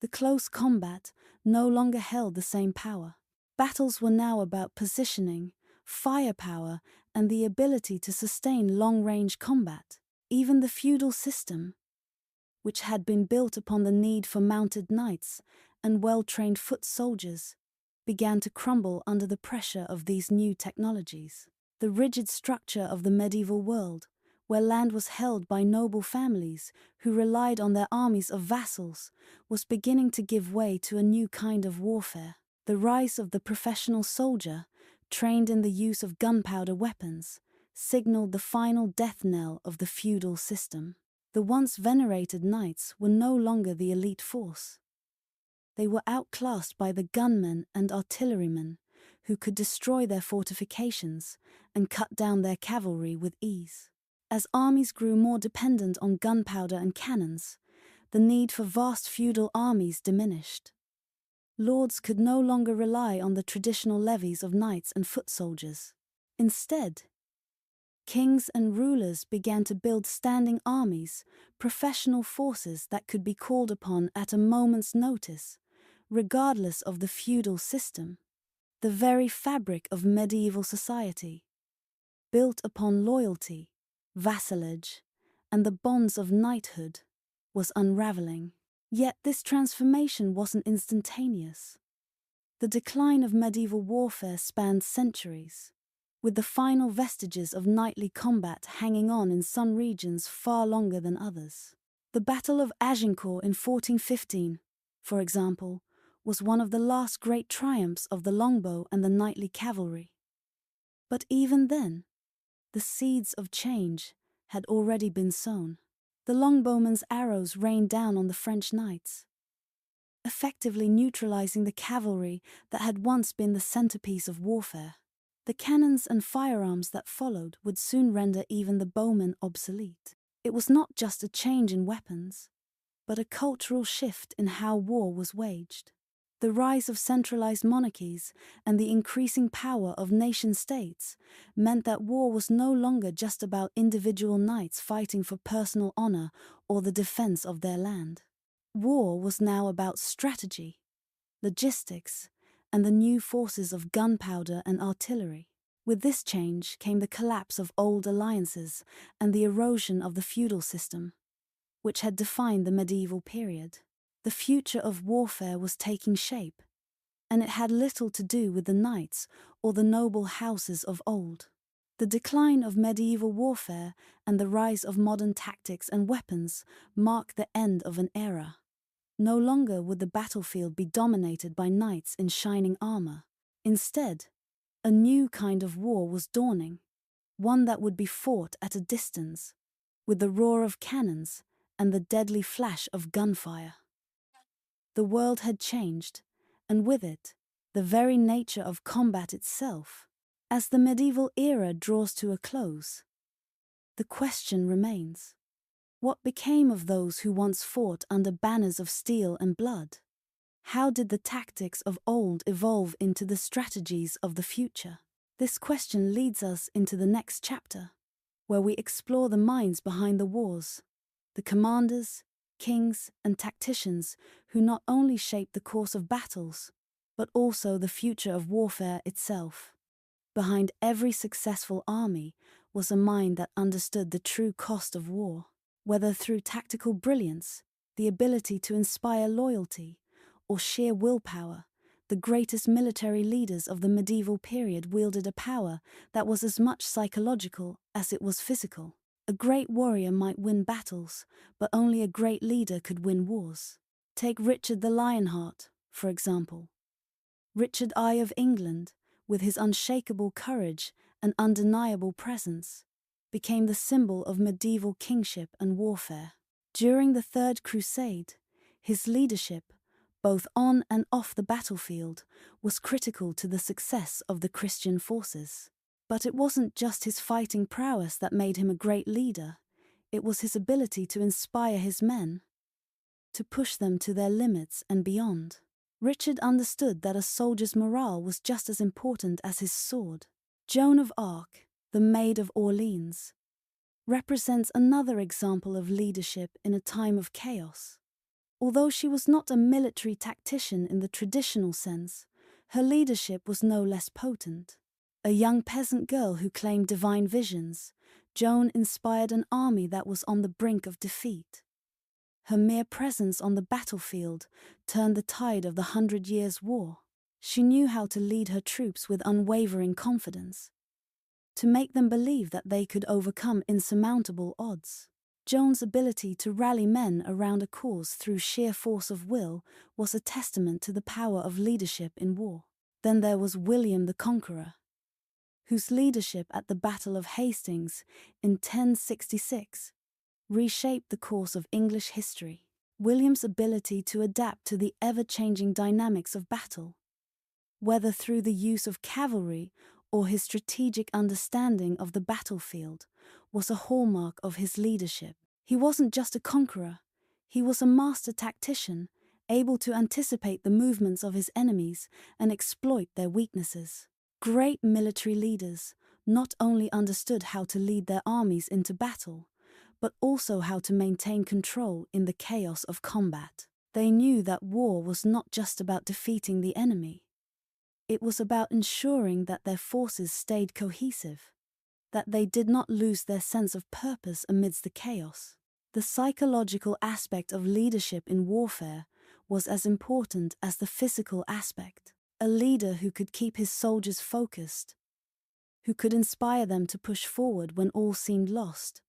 the close combat no longer held the same power. Battles were now about positioning, firepower, and the ability to sustain long-range combat. Even the feudal system, which had been built upon the need for mounted knights and well-trained foot soldiers, began to crumble under the pressure of these new technologies. The rigid structure of the medieval world, where land was held by noble families who relied on their armies of vassals, was beginning to give way to a new kind of warfare. The rise of the professional soldier, trained in the use of gunpowder weapons, signaled the final death knell of the feudal system. The once venerated knights were no longer the elite force. They were outclassed by the gunmen and artillerymen, who could destroy their fortifications and cut down their cavalry with ease. As armies grew more dependent on gunpowder and cannons, the need for vast feudal armies diminished. Lords could no longer rely on the traditional levies of knights and foot soldiers. Instead, kings and rulers began to build standing armies, professional forces that could be called upon at a moment's notice, regardless of the feudal system. The very fabric of medieval society, built upon loyalty, vassalage, and the bonds of knighthood, was unraveling. Yet this transformation wasn't instantaneous. The decline of medieval warfare spanned centuries, with the final vestiges of knightly combat hanging on in some regions far longer than others. The Battle of Agincourt in 1415, for example, was one of the last great triumphs of the longbow and the knightly cavalry. But even then, the seeds of change had already been sown. The longbowman's arrows rained down on the French knights, effectively neutralizing the cavalry that had once been the centerpiece of warfare. The cannons and firearms that followed would soon render even the bowmen obsolete. It was not just a change in weapons, but a cultural shift in how war was waged. The rise of centralized monarchies and the increasing power of nation-states meant that war was no longer just about individual knights fighting for personal honor or the defense of their land. War was now about strategy, logistics, and the new forces of gunpowder and artillery. With this change came the collapse of old alliances and the erosion of the feudal system, which had defined the medieval period. The future of warfare was taking shape, and it had little to do with the knights or the noble houses of old. The decline of medieval warfare and the rise of modern tactics and weapons marked the end of an era. No longer would the battlefield be dominated by knights in shining armor. Instead, a new kind of war was dawning, one that would be fought at a distance, with the roar of cannons and the deadly flash of gunfire. The world had changed, and with it, the very nature of combat itself. As the medieval era draws to a close, the question remains: what became of those who once fought under banners of steel and blood? How did the tactics of old evolve into the strategies of the future? This question leads us into the next chapter, where we explore the minds behind the wars, the commanders, kings, and tacticians who not only shaped the course of battles, but also the future of warfare itself. Behind every successful army was a mind that understood the true cost of war. Whether through tactical brilliance, the ability to inspire loyalty, or sheer willpower, the greatest military leaders of the medieval period wielded a power that was as much psychological as it was physical. A great warrior might win battles, but only a great leader could win wars. Take Richard the Lionheart, for example. Richard I of England, with his unshakable courage and undeniable presence, became the symbol of medieval kingship and warfare. During the Third Crusade, his leadership, both on and off the battlefield, was critical to the success of the Christian forces. But it wasn't just his fighting prowess that made him a great leader. It was his ability to inspire his men, to push them to their limits and beyond. Richard understood that a soldier's morale was just as important as his sword. Joan of Arc, the Maid of Orleans, represents another example of leadership in a time of chaos. Although she was not a military tactician in the traditional sense, her leadership was no less potent. A young peasant girl who claimed divine visions, Joan inspired an army that was on the brink of defeat. Her mere presence on the battlefield turned the tide of the 100 Years' War. She knew how to lead her troops with unwavering confidence, to make them believe that they could overcome insurmountable odds. Joan's ability to rally men around a cause through sheer force of will was a testament to the power of leadership in war. Then there was William the Conqueror, whose leadership at the Battle of Hastings in 1066 reshaped the course of English history. William's ability to adapt to the ever-changing dynamics of battle, whether through the use of cavalry or his strategic understanding of the battlefield, was a hallmark of his leadership. He wasn't just a conqueror, he was a master tactician, able to anticipate the movements of his enemies and exploit their weaknesses. Great military leaders not only understood how to lead their armies into battle, but also how to maintain control in the chaos of combat. They knew that war was not just about defeating the enemy. It was about ensuring that their forces stayed cohesive, that they did not lose their sense of purpose amidst the chaos. The psychological aspect of leadership in warfare was as important as the physical aspect. A leader who could keep his soldiers focused, who could inspire them to push forward when all seemed lost,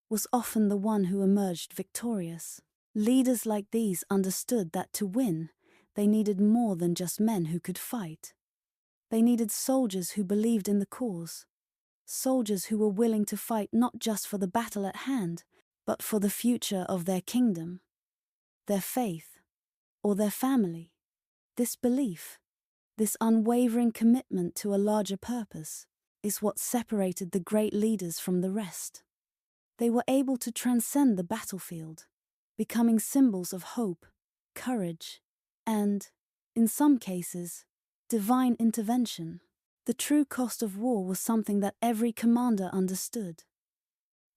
was often the one who emerged victorious. Leaders like these understood that to win, they needed more than just men who could fight. They needed soldiers who believed in the cause, soldiers who were willing to fight not just for the battle at hand, but for the future of their kingdom, their faith, or their family. This belief, this unwavering commitment to a larger purpose, is what separated the great leaders from the rest. They were able to transcend the battlefield, becoming symbols of hope, courage, and, in some cases, divine intervention. The true cost of war was something that every commander understood.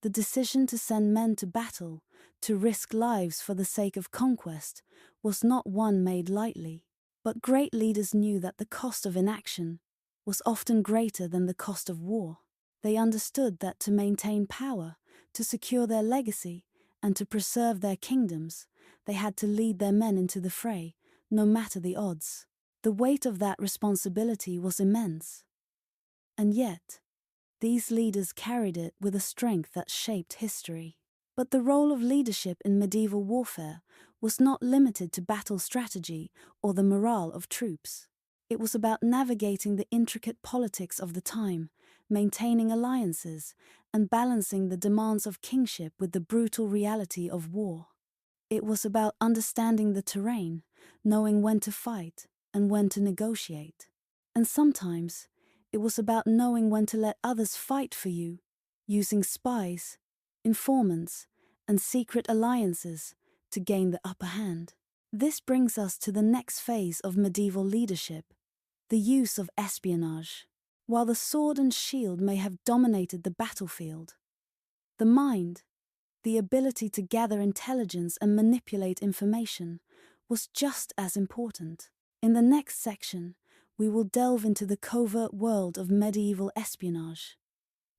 The decision to send men to battle, to risk lives for the sake of conquest, was not one made lightly. But great leaders knew that the cost of inaction was often greater than the cost of war. They understood that to maintain power, to secure their legacy, and to preserve their kingdoms, they had to lead their men into the fray, no matter the odds. The weight of that responsibility was immense. And yet, these leaders carried it with a strength that shaped history. But the role of leadership in medieval warfare was not limited to battle strategy or the morale of troops. It was about navigating the intricate politics of the time, maintaining alliances, and balancing the demands of kingship with the brutal reality of war. It was about understanding the terrain, knowing when to fight and when to negotiate. And sometimes, it was about knowing when to let others fight for you, using spies, informants, and secret alliances to gain the upper hand. This brings us to the next phase of medieval leadership, the use of espionage. While the sword and shield may have dominated the battlefield, the mind, the ability to gather intelligence and manipulate information, was just as important. In the next section, we will delve into the covert world of medieval espionage,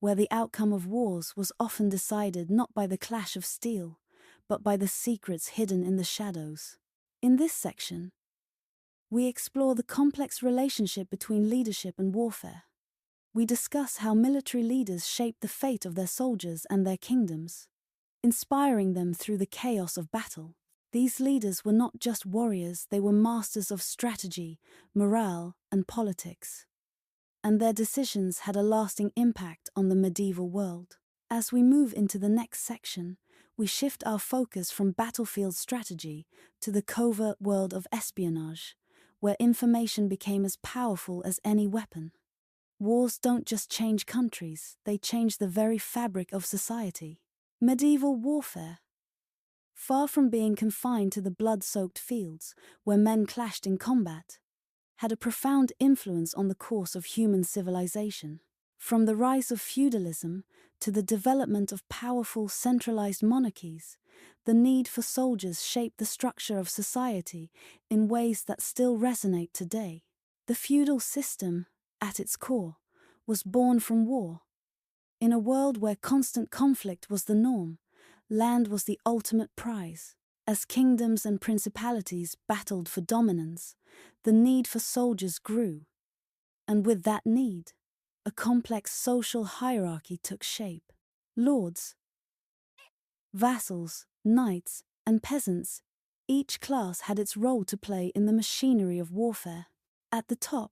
where the outcome of wars was often decided not by the clash of steel, but by the secrets hidden in the shadows. In this section, we explore the complex relationship between leadership and warfare. We discuss how military leaders shaped the fate of their soldiers and their kingdoms, inspiring them through the chaos of battle. These leaders were not just warriors, they were masters of strategy, morale, and politics. And their decisions had a lasting impact on the medieval world. As we move into the next section, we shift our focus from battlefield strategy to the covert world of espionage, where information became as powerful as any weapon. Wars don't just change countries, they change the very fabric of society. Medieval warfare, far from being confined to the blood-soaked fields where men clashed in combat, had a profound influence on the course of human civilization. From the rise of feudalism to the development of powerful centralized monarchies, the need for soldiers shaped the structure of society in ways that still resonate today. The feudal system, at its core, was born from war. In a world where constant conflict was the norm, land was the ultimate prize. As kingdoms and principalities battled for dominance, the need for soldiers grew. And with that need, a complex social hierarchy took shape. Lords, vassals, knights, and peasants, each class had its role to play in the machinery of warfare. At the top,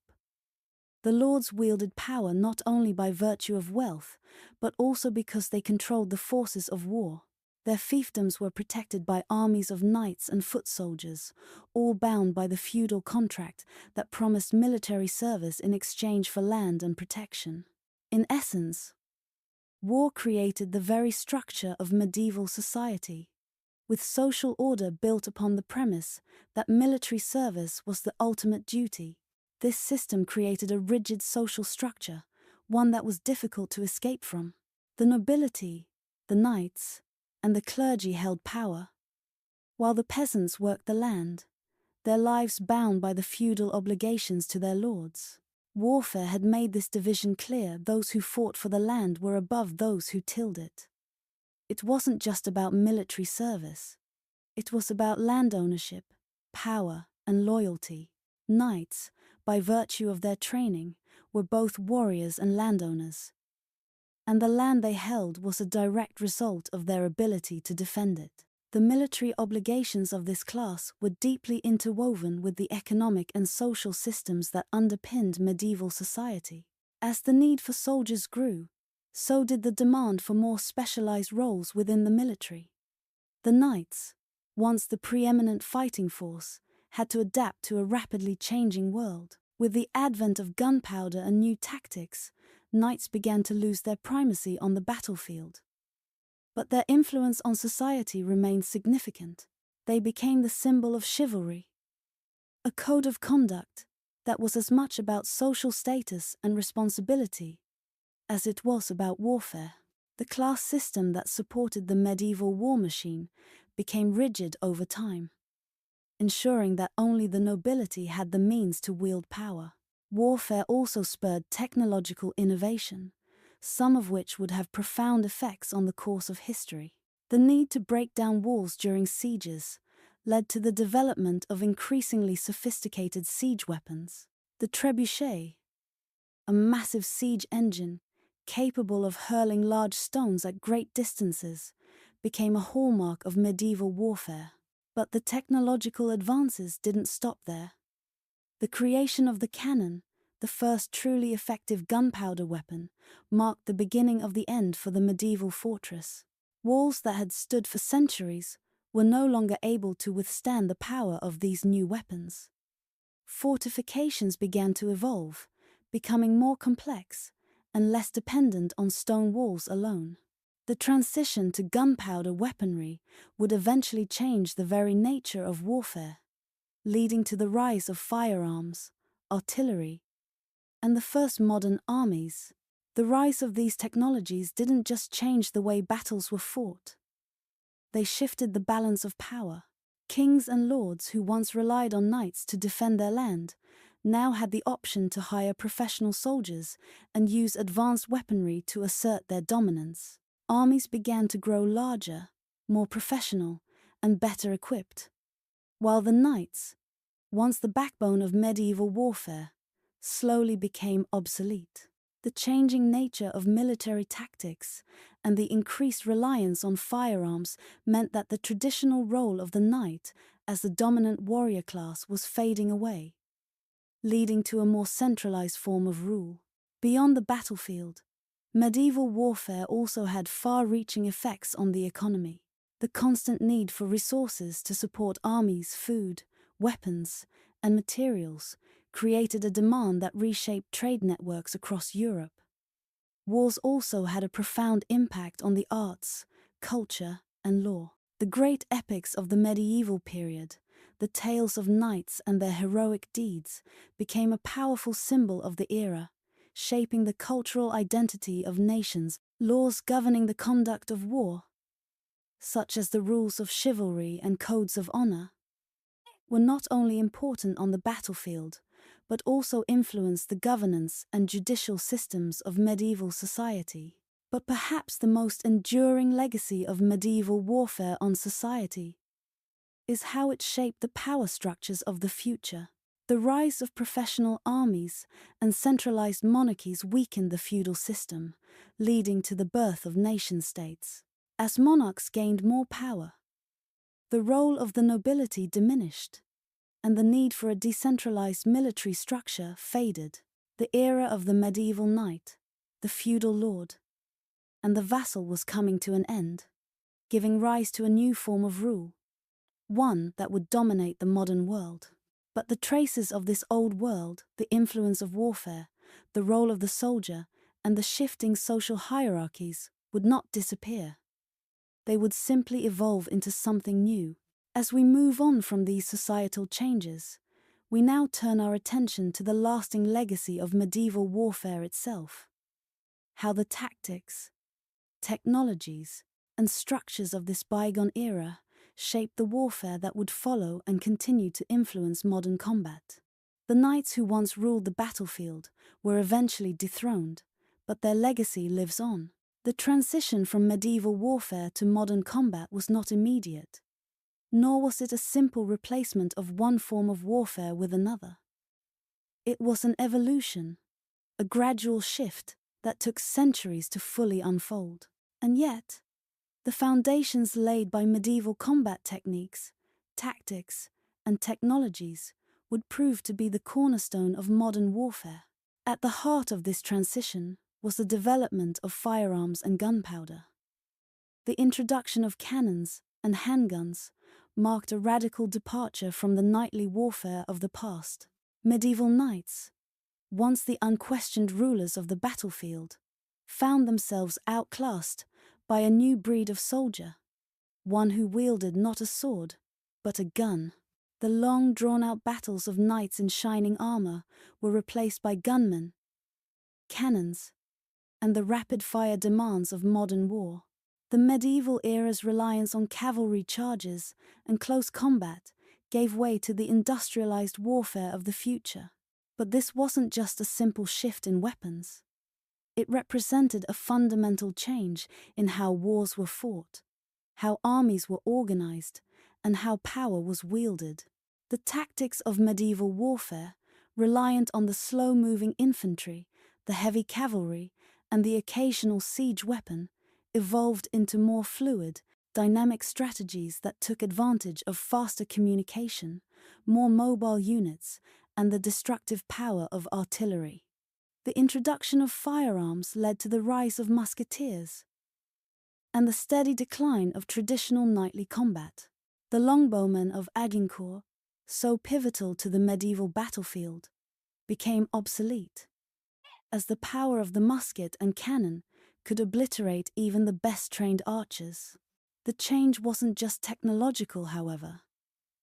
The lords wielded power not only by virtue of wealth, but also because they controlled the forces of war. Their fiefdoms were protected by armies of knights and foot soldiers, all bound by the feudal contract that promised military service in exchange for land and protection. In essence, war created the very structure of medieval society, with social order built upon the premise that military service was the ultimate duty. This system created a rigid social structure, one that was difficult to escape from. The nobility, the knights, and the clergy held power, while the peasants worked the land, their lives bound by the feudal obligations to their lords. Warfare had made this division clear. Those who fought for the land were above those who tilled it. It wasn't just about military service. It was about land ownership, power, and loyalty. Knights, by virtue of their training, were both warriors and landowners, and the land they held was a direct result of their ability to defend it. The military obligations of this class were deeply interwoven with the economic and social systems that underpinned medieval society. As the need for soldiers grew, so did the demand for more specialized roles within the military. The knights, once the preeminent fighting force, had to adapt to a rapidly changing world. With the advent of gunpowder and new tactics, knights began to lose their primacy on the battlefield. But their influence on society remained significant. They became the symbol of chivalry, a code of conduct that was as much about social status and responsibility as it was about warfare. The class system that supported the medieval war machine became rigid over time, ensuring that only the nobility had the means to wield power. Warfare also spurred technological innovation, some of which would have profound effects on the course of history. The need to break down walls during sieges led to the development of increasingly sophisticated siege weapons. The trebuchet, a massive siege engine capable of hurling large stones at great distances, became a hallmark of medieval warfare. But the technological advances didn't stop there. The creation of the cannon, the first truly effective gunpowder weapon, marked the beginning of the end for the medieval fortress. Walls that had stood for centuries were no longer able to withstand the power of these new weapons. Fortifications began to evolve, becoming more complex and less dependent on stone walls alone. The transition to gunpowder weaponry would eventually change the very nature of warfare, leading to the rise of firearms, artillery, and the first modern armies. The rise of these technologies didn't just change the way battles were fought. They shifted the balance of power. Kings and lords who once relied on knights to defend their land now had the option to hire professional soldiers and use advanced weaponry to assert their dominance. Armies began to grow larger, more professional, and better equipped, while the knights, once the backbone of medieval warfare, slowly became obsolete. The changing nature of military tactics and the increased reliance on firearms meant that the traditional role of the knight as the dominant warrior class was fading away, leading to a more centralized form of rule. Beyond the battlefield, medieval warfare also had far-reaching effects on the economy. The constant need for resources to support armies, food, weapons, and materials created a demand that reshaped trade networks across Europe. Wars also had a profound impact on the arts, culture, and law. The great epics of the medieval period, the tales of knights and their heroic deeds, became a powerful symbol of the era, shaping the cultural identity of nations. Laws governing the conduct of war, such as the rules of chivalry and codes of honor, were not only important on the battlefield, but also influenced the governance and judicial systems of medieval society. But perhaps the most enduring legacy of medieval warfare on society is how it shaped the power structures of the future. The rise of professional armies and centralized monarchies weakened the feudal system, leading to the birth of nation-states. As monarchs gained more power, the role of the nobility diminished, and the need for a decentralized military structure faded. The era of the medieval knight, the feudal lord, and the vassal was coming to an end, giving rise to a new form of rule, one that would dominate the modern world. But the traces of this old world, the influence of warfare, the role of the soldier, and the shifting social hierarchies would not disappear. They would simply evolve into something new. As we move on from these societal changes, we now turn our attention to the lasting legacy of medieval warfare itself. How the tactics, technologies, and structures of this bygone era shaped the warfare that would follow and continue to influence modern combat. The knights who once ruled the battlefield were eventually dethroned, but their legacy lives on. The transition from medieval warfare to modern combat was not immediate, nor was it a simple replacement of one form of warfare with another. It was an evolution, a gradual shift that took centuries to fully unfold. And yet, the foundations laid by medieval combat techniques, tactics, and technologies would prove to be the cornerstone of modern warfare. At the heart of this transition was the development of firearms and gunpowder. The introduction of cannons and handguns marked a radical departure from the knightly warfare of the past. Medieval knights, once the unquestioned rulers of the battlefield, found themselves outclassed by a new breed of soldier, one who wielded not a sword, but a gun. The long drawn-out battles of knights in shining armor were replaced by gunmen, cannons, and the rapid-fire demands of modern war. The medieval era's reliance on cavalry charges and close combat gave way to the industrialized warfare of the future. But this wasn't just a simple shift in weapons. It represented a fundamental change in how wars were fought, how armies were organized, and how power was wielded. The tactics of medieval warfare, reliant on the slow-moving infantry, the heavy cavalry, and the occasional siege weapon, evolved into more fluid, dynamic strategies that took advantage of faster communication, more mobile units, and the destructive power of artillery. The introduction of firearms led to the rise of musketeers and the steady decline of traditional knightly combat. The longbowmen of Agincourt, so pivotal to the medieval battlefield, became obsolete, as the power of the musket and cannon could obliterate even the best-trained archers. The change wasn't just technological, however.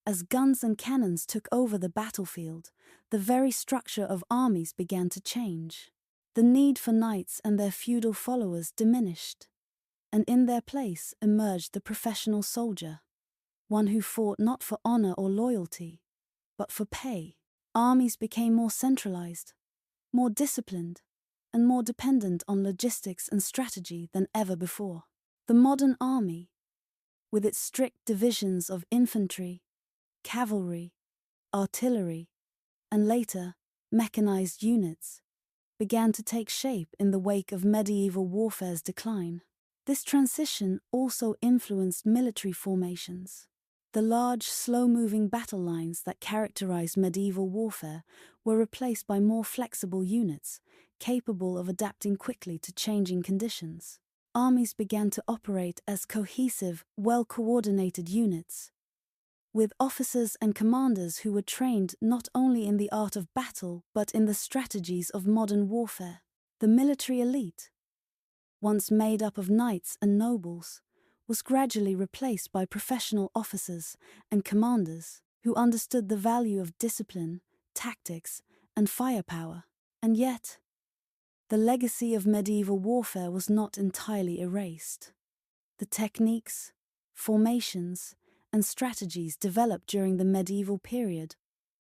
As guns and cannons took over the battlefield, the very structure of armies began to change. The need for knights and their feudal followers diminished, and in their place emerged the professional soldier, one who fought not for honor or loyalty, but for pay. Armies became more centralized, more disciplined, and more dependent on logistics and strategy than ever before. The modern army, with its strict divisions of infantry, cavalry, artillery, and later, mechanized units, began to take shape in the wake of medieval warfare's decline. This transition also influenced military formations. The large, slow-moving battle lines that characterized medieval warfare were replaced by more flexible units, capable of adapting quickly to changing conditions. Armies began to operate as cohesive, well-coordinated units, with officers and commanders who were trained not only in the art of battle but in the strategies of modern warfare. The military elite, once made up of knights and nobles, was gradually replaced by professional officers and commanders who understood the value of discipline, tactics, and firepower. And yet, the legacy of medieval warfare was not entirely erased. The techniques, formations, and strategies developed during the medieval period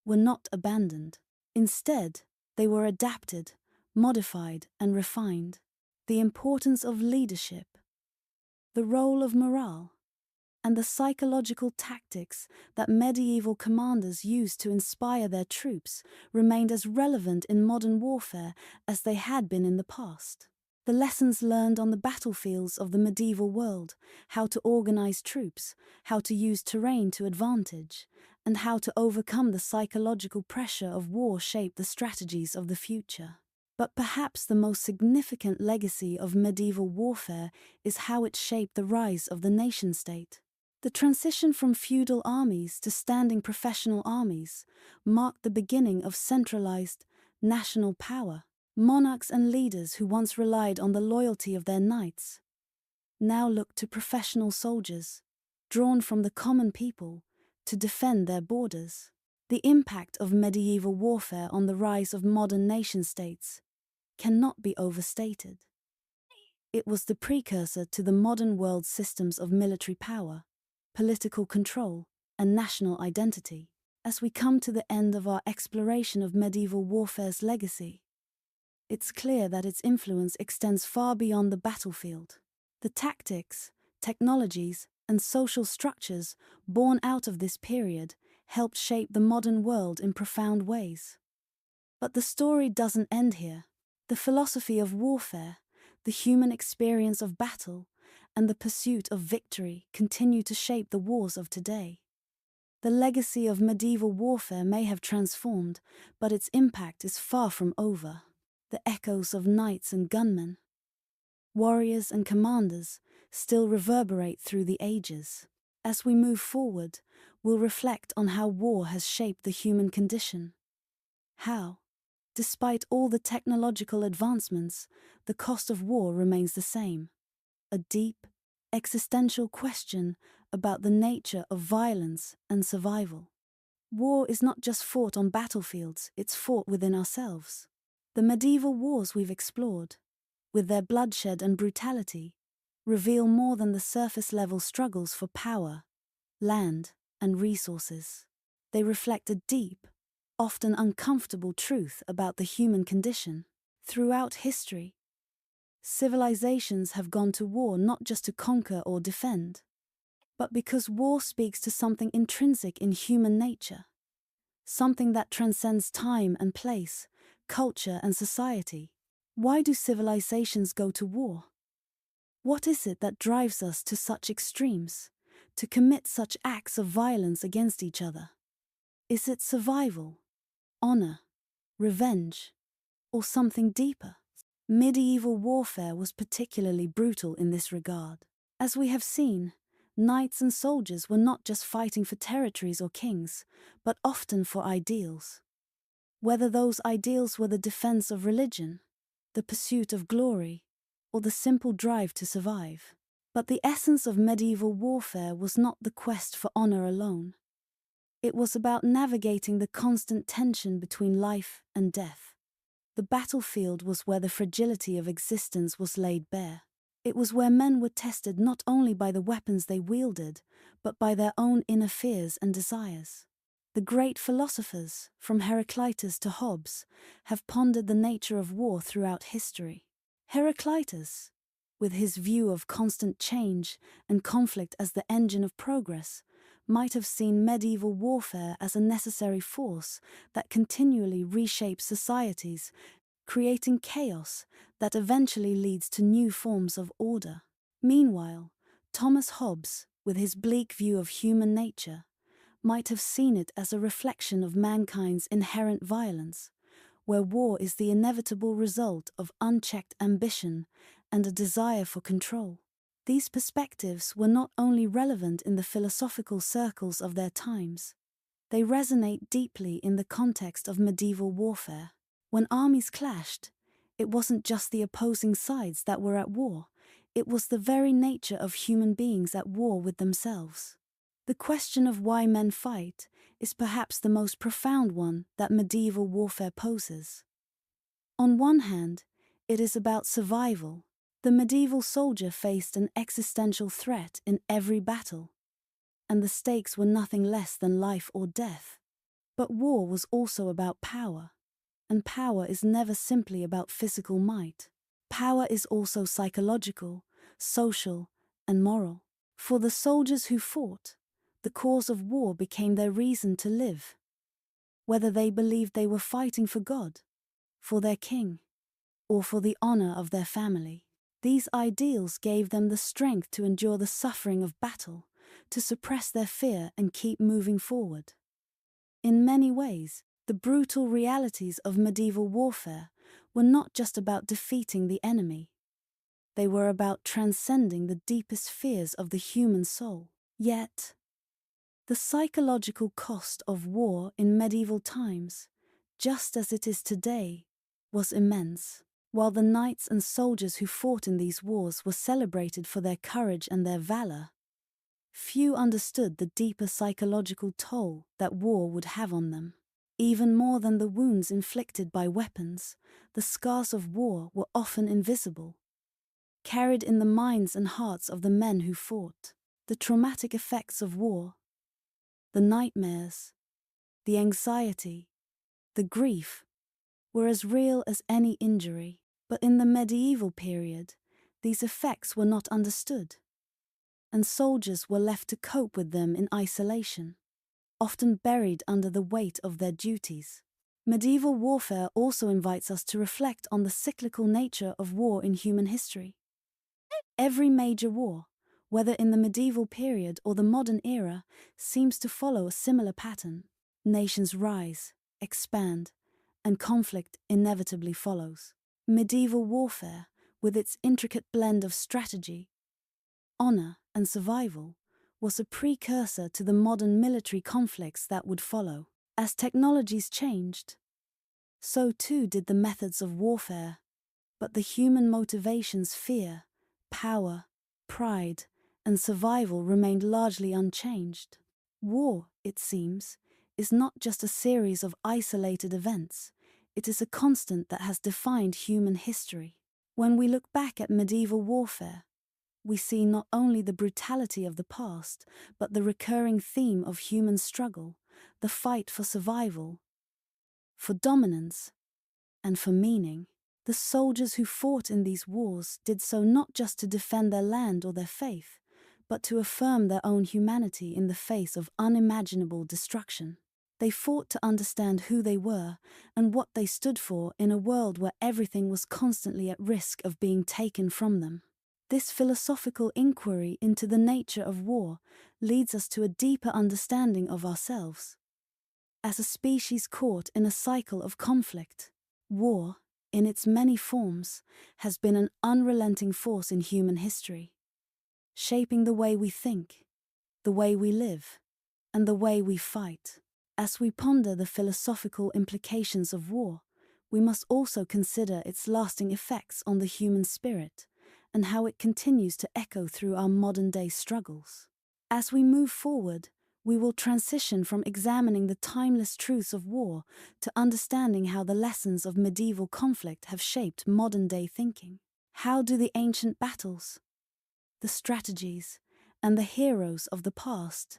were not abandoned. Instead, they were adapted, modified, and refined. The importance of leadership, the role of morale, and the psychological tactics that medieval commanders used to inspire their troops remained as relevant in modern warfare as they had been in the past. The lessons learned on the battlefields of the medieval world, how to organize troops, how to use terrain to advantage, and how to overcome the psychological pressure of war shaped the strategies of the future. But perhaps the most significant legacy of medieval warfare is how it shaped the rise of the nation-state. The transition from feudal armies to standing professional armies marked the beginning of centralized, national power. Monarchs and leaders who once relied on the loyalty of their knights now looked to professional soldiers, drawn from the common people, to defend their borders. The impact of medieval warfare on the rise of modern nation-states cannot be overstated. It was the precursor to the modern world's systems of military power, political control, and national identity. As we come to the end of our exploration of medieval warfare's legacy, it's clear that its influence extends far beyond the battlefield. The tactics, technologies, and social structures born out of this period helped shape the modern world in profound ways. But the story doesn't end here. The philosophy of warfare, the human experience of battle, and the pursuit of victory continue to shape the wars of today. The legacy of medieval warfare may have transformed, but its impact is far from over. The echoes of knights and gunmen, warriors and commanders, still reverberate through the ages. As we move forward, we'll reflect on how war has shaped the human condition. How, despite all the technological advancements, the cost of war remains the same. A deep, existential question about the nature of violence and survival. War is not just fought on battlefields, it's fought within ourselves. The medieval wars we've explored, with their bloodshed and brutality, reveal more than the surface-level struggles for power, land, and resources. They reflect a deep, often uncomfortable truth about the human condition. Throughout history, civilizations have gone to war not just to conquer or defend, but because war speaks to something intrinsic in human nature, something that transcends time and place, culture and society. Why do civilizations go to war? What is it that drives us to such extremes, to commit such acts of violence against each other? Is it survival, honor, revenge, or something deeper? Medieval warfare was particularly brutal in this regard. As we have seen, knights and soldiers were not just fighting for territories or kings, but often for ideals. Whether those ideals were the defense of religion, the pursuit of glory, or the simple drive to survive. But the essence of medieval warfare was not the quest for honor alone. It was about navigating the constant tension between life and death. The battlefield was where the fragility of existence was laid bare. It was where men were tested not only by the weapons they wielded, but by their own inner fears and desires. The great philosophers, from Heraclitus to Hobbes, have pondered the nature of war throughout history. Heraclitus, with his view of constant change and conflict as the engine of progress, might have seen medieval warfare as a necessary force that continually reshapes societies, creating chaos that eventually leads to new forms of order. Meanwhile, Thomas Hobbes, with his bleak view of human nature, might have seen it as a reflection of mankind's inherent violence, where war is the inevitable result of unchecked ambition and a desire for control. These perspectives were not only relevant in the philosophical circles of their times, they resonate deeply in the context of medieval warfare. When armies clashed, it wasn't just the opposing sides that were at war, it was the very nature of human beings at war with themselves. The question of why men fight is perhaps the most profound one that medieval warfare poses. On one hand, it is about survival. The medieval soldier faced an existential threat in every battle, and the stakes were nothing less than life or death. But war was also about power, and power is never simply about physical might. Power is also psychological, social, and moral. For the soldiers who fought, the cause of war became their reason to live. Whether they believed they were fighting for God, for their king, or for the honor of their family, these ideals gave them the strength to endure the suffering of battle, to suppress their fear and keep moving forward. In many ways, the brutal realities of medieval warfare were not just about defeating the enemy. They were about transcending the deepest fears of the human soul. Yet, the psychological cost of war in medieval times, just as it is today, was immense. While the knights and soldiers who fought in these wars were celebrated for their courage and their valor, few understood the deeper psychological toll that war would have on them. Even more than the wounds inflicted by weapons, the scars of war were often invisible, carried in the minds and hearts of the men who fought. The traumatic effects of war, the nightmares, the anxiety, the grief, were as real as any injury. But in the medieval period, these effects were not understood, and soldiers were left to cope with them in isolation, often buried under the weight of their duties. Medieval warfare also invites us to reflect on the cyclical nature of war in human history. Every major war, whether in the medieval period or the modern era, seems to follow a similar pattern. Nations rise, expand, and conflict inevitably follows. Medieval warfare, with its intricate blend of strategy, honor, and survival, was a precursor to the modern military conflicts that would follow. As technologies changed, so too did the methods of warfare, but the human motivations, fear, power, pride, and survival remained largely unchanged. War, it seems, is not just a series of isolated events. It is a constant that has defined human history. When we look back at medieval warfare, we see not only the brutality of the past, but the recurring theme of human struggle, the fight for survival, for dominance, and for meaning. The soldiers who fought in these wars did so not just to defend their land or their faith, but to affirm their own humanity in the face of unimaginable destruction. They fought to understand who they were and what they stood for in a world where everything was constantly at risk of being taken from them. This philosophical inquiry into the nature of war leads us to a deeper understanding of ourselves. As a species caught in a cycle of conflict, war, in its many forms, has been an unrelenting force in human history, shaping the way we think, the way we live, and the way we fight. As we ponder the philosophical implications of war, we must also consider its lasting effects on the human spirit and how it continues to echo through our modern-day struggles. As we move forward, we will transition from examining the timeless truths of war to understanding how the lessons of medieval conflict have shaped modern-day thinking. How do the ancient battles, the strategies, and the heroes of the past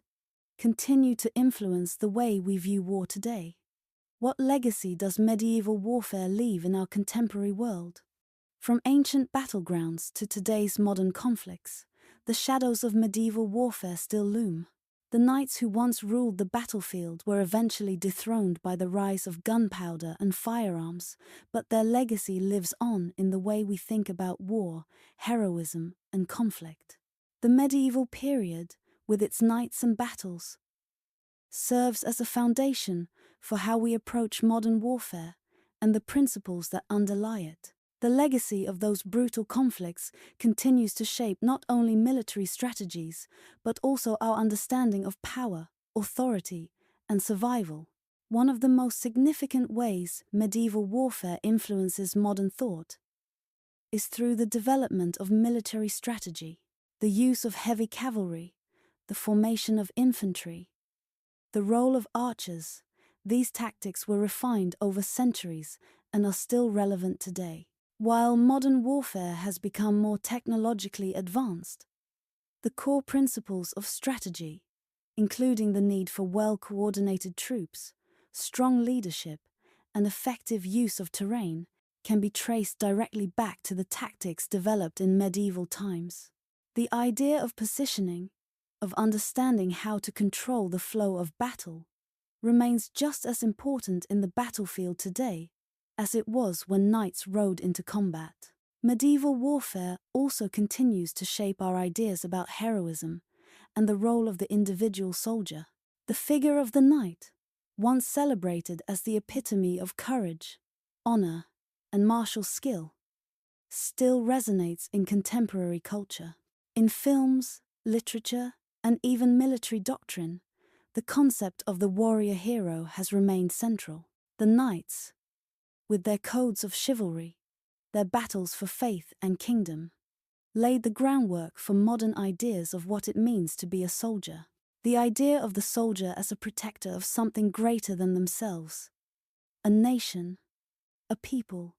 continue to influence the way we view war today? What legacy does medieval warfare leave in our contemporary world? From ancient battlegrounds to today's modern conflicts, the shadows of medieval warfare still loom. The knights who once ruled the battlefield were eventually dethroned by the rise of gunpowder and firearms, but their legacy lives on in the way we think about war, heroism, and conflict. The medieval period, with its knights and battles, serves as a foundation for how we approach modern warfare and the principles that underlie it. The legacy of those brutal conflicts continues to shape not only military strategies, but also our understanding of power, authority, and survival. One of the most significant ways medieval warfare influences modern thought is through the development of military strategy, the use of heavy cavalry, the formation of infantry, the role of archers. These tactics were refined over centuries and are still relevant today. While modern warfare has become more technologically advanced, the core principles of strategy, including the need for well-coordinated troops, strong leadership, and effective use of terrain, can be traced directly back to the tactics developed in medieval times. The idea of positioning, of understanding how to control the flow of battle, remains just as important in the battlefield today as it was when knights rode into combat. Medieval warfare also continues to shape our ideas about heroism and the role of the individual soldier. The figure of the knight, once celebrated as the epitome of courage, honor, and martial skill, still resonates in contemporary culture. In films, literature, and even military doctrine, the concept of the warrior hero has remained central. The knights, with their codes of chivalry, their battles for faith and kingdom, laid the groundwork for modern ideas of what it means to be a soldier. The idea of the soldier as a protector of something greater than themselves, a nation, a people,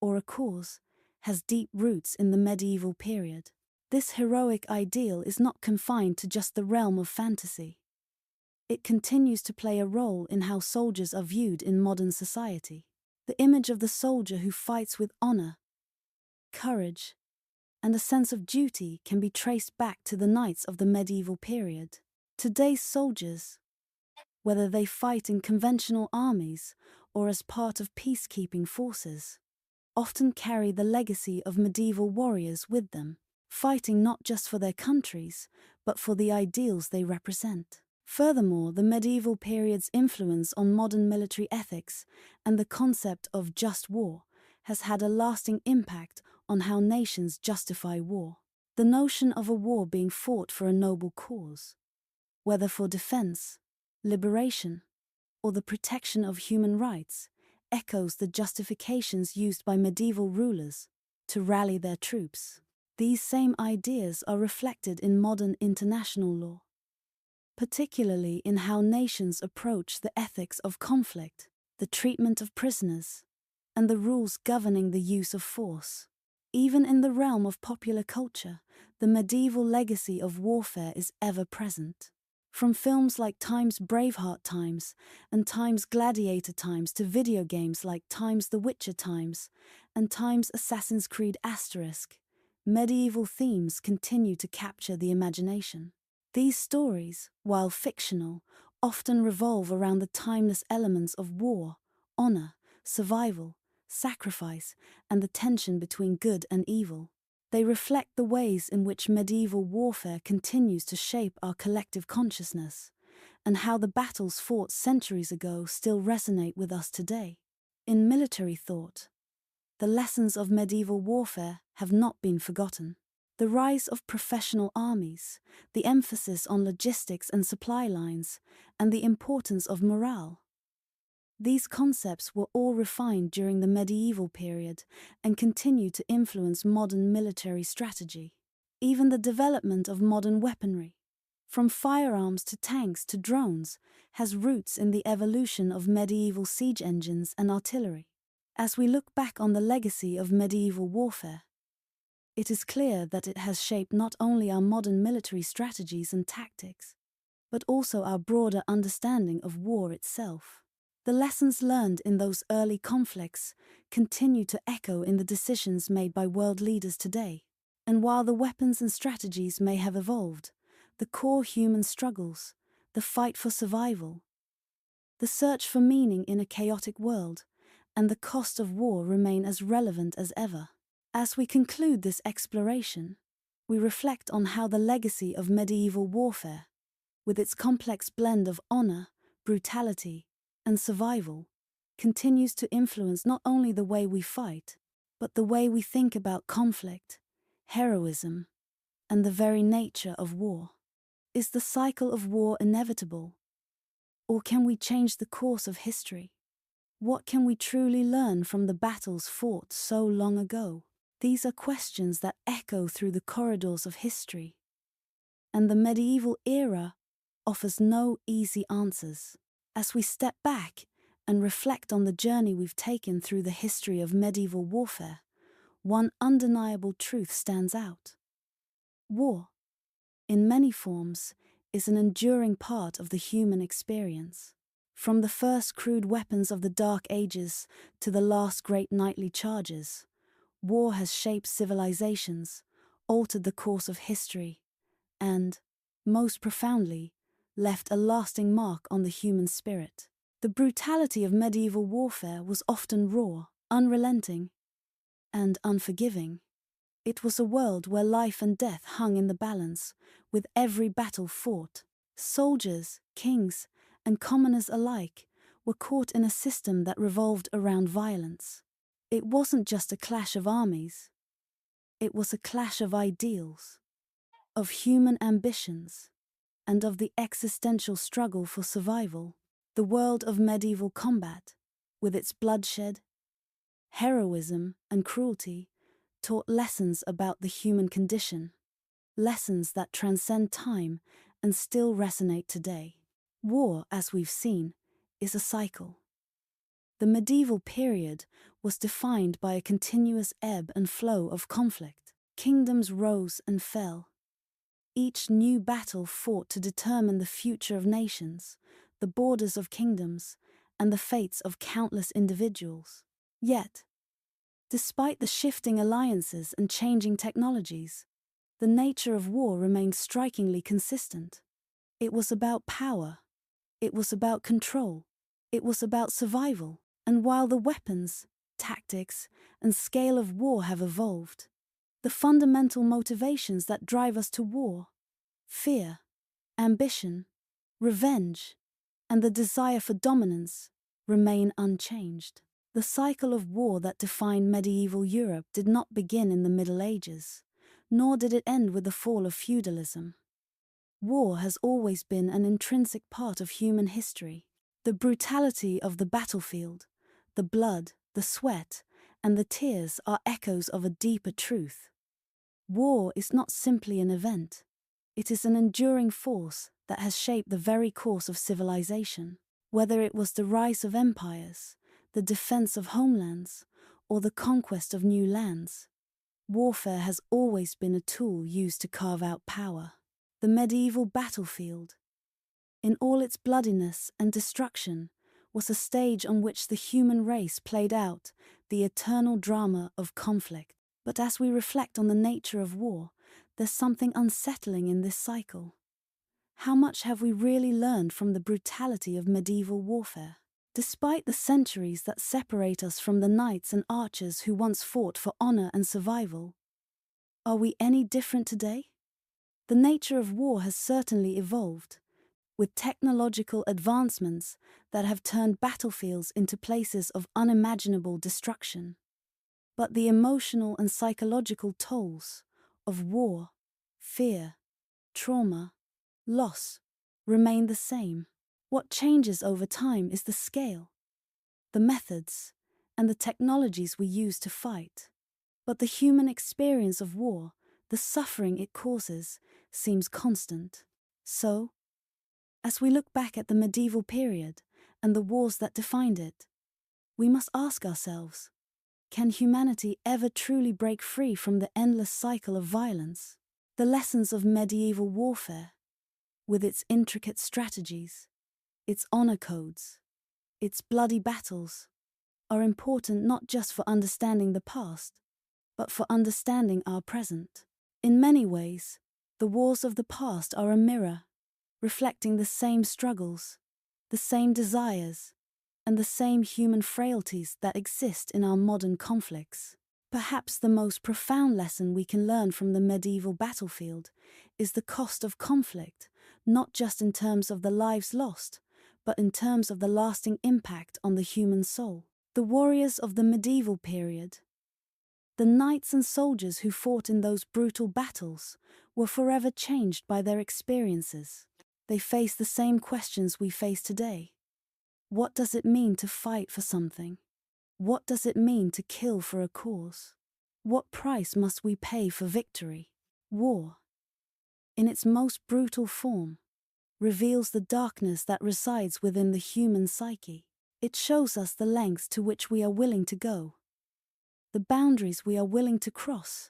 or a cause, has deep roots in the medieval period. This heroic ideal is not confined to just the realm of fantasy. It continues to play a role in how soldiers are viewed in modern society. The image of the soldier who fights with honor, courage, and a sense of duty can be traced back to the knights of the medieval period. Today's soldiers, whether they fight in conventional armies or as part of peacekeeping forces, often carry the legacy of medieval warriors with them, fighting not just for their countries, but for the ideals they represent. Furthermore, the medieval period's influence on modern military ethics and the concept of just war has had a lasting impact on how nations justify war. The notion of a war being fought for a noble cause, whether for defense, liberation, or the protection of human rights, echoes the justifications used by medieval rulers to rally their troops. These same ideas are reflected in modern international law, particularly in how nations approach the ethics of conflict, the treatment of prisoners, and the rules governing the use of force. Even in the realm of popular culture, the medieval legacy of warfare is ever present. From films like Time's Braveheart Times and Time's Gladiator Times to video games like Time's The Witcher Times and Time's Assassin's Creed Asterisk, medieval themes continue to capture the imagination. These stories, while fictional, often revolve around the timeless elements of war, honor, survival, sacrifice, and the tension between good and evil. They reflect the ways in which medieval warfare continues to shape our collective consciousness, and how the battles fought centuries ago still resonate with us today. In military thought, the lessons of medieval warfare have not been forgotten. The rise of professional armies, the emphasis on logistics and supply lines, and the importance of morale. These concepts were all refined during the medieval period and continue to influence modern military strategy. Even the development of modern weaponry, from firearms to tanks to drones, has roots in the evolution of medieval siege engines and artillery. As we look back on the legacy of medieval warfare, it is clear that it has shaped not only our modern military strategies and tactics, but also our broader understanding of war itself. The lessons learned in those early conflicts continue to echo in the decisions made by world leaders today. And while the weapons and strategies may have evolved, the core human struggles, the fight for survival, the search for meaning in a chaotic world, and the cost of war remain as relevant as ever. As we conclude this exploration, we reflect on how the legacy of medieval warfare, with its complex blend of honor, brutality, and survival, continues to influence not only the way we fight, but the way we think about conflict, heroism, and the very nature of war. Is the cycle of war inevitable? Or can we change the course of history? What can we truly learn from the battles fought so long ago? These are questions that echo through the corridors of history, and the medieval era offers no easy answers. As we step back and reflect on the journey we've taken through the history of medieval warfare, one undeniable truth stands out. War, in many forms, is an enduring part of the human experience. From the first crude weapons of the Dark Ages to the last great knightly charges, war has shaped civilizations, altered the course of history, and, most profoundly, left a lasting mark on the human spirit. The brutality of medieval warfare was often raw, unrelenting, and unforgiving. It was a world where life and death hung in the balance, with every battle fought. Soldiers, kings, and commoners alike were caught in a system that revolved around violence. It wasn't just a clash of armies. It was a clash of ideals, of human ambitions, and of the existential struggle for survival. The world of medieval combat, with its bloodshed, heroism, and cruelty, taught lessons about the human condition, lessons that transcend time and still resonate today. War, as we've seen, is a cycle. The medieval period was defined by a continuous ebb and flow of conflict. Kingdoms rose and fell. Each new battle fought to determine the future of nations, the borders of kingdoms, and the fates of countless individuals. Yet, despite the shifting alliances and changing technologies, the nature of war remained strikingly consistent. It was about power. It was about control. It was about survival. And while the weapons, tactics, and scale of war have evolved, the fundamental motivations that drive us to war, fear, ambition, revenge, and the desire for dominance, remain unchanged. The cycle of war that defined medieval Europe did not begin in the Middle Ages, nor did it end with the fall of feudalism. War has always been an intrinsic part of human history. The brutality of the battlefield, the blood, the sweat, and the tears are echoes of a deeper truth. War is not simply an event. It is an enduring force that has shaped the very course of civilization. Whether it was the rise of empires, the defense of homelands, or the conquest of new lands, warfare has always been a tool used to carve out power. The medieval battlefield, in all its bloodiness and destruction, was a stage on which the human race played out the eternal drama of conflict. But as we reflect on the nature of war, there's something unsettling in this cycle. How much have we really learned from the brutality of medieval warfare? Despite the centuries that separate us from the knights and archers who once fought for honor and survival, are we any different today? The nature of war has certainly evolved, with technological advancements that have turned battlefields into places of unimaginable destruction. But the emotional and psychological tolls of war, fear, trauma, loss, remain the same. What changes over time is the scale, the methods, and the technologies we use to fight. But the human experience of war, the suffering it causes, seems constant. So, as we look back at the medieval period and the wars that defined it, we must ask ourselves, can humanity ever truly break free from the endless cycle of violence? The lessons of medieval warfare, with its intricate strategies, its honor codes, its bloody battles, are important not just for understanding the past, but for understanding our present. In many ways, the wars of the past are a mirror, reflecting the same struggles, the same desires, and the same human frailties that exist in our modern conflicts. Perhaps the most profound lesson we can learn from the medieval battlefield is the cost of conflict, not just in terms of the lives lost, but in terms of the lasting impact on the human soul. The warriors of the medieval period, the knights and soldiers who fought in those brutal battles, were forever changed by their experiences. They faced the same questions we face today. What does it mean to fight for something? What does it mean to kill for a cause? What price must we pay for victory? War, in its most brutal form, reveals the darkness that resides within the human psyche. It shows us the lengths to which we are willing to go, the boundaries we are willing to cross,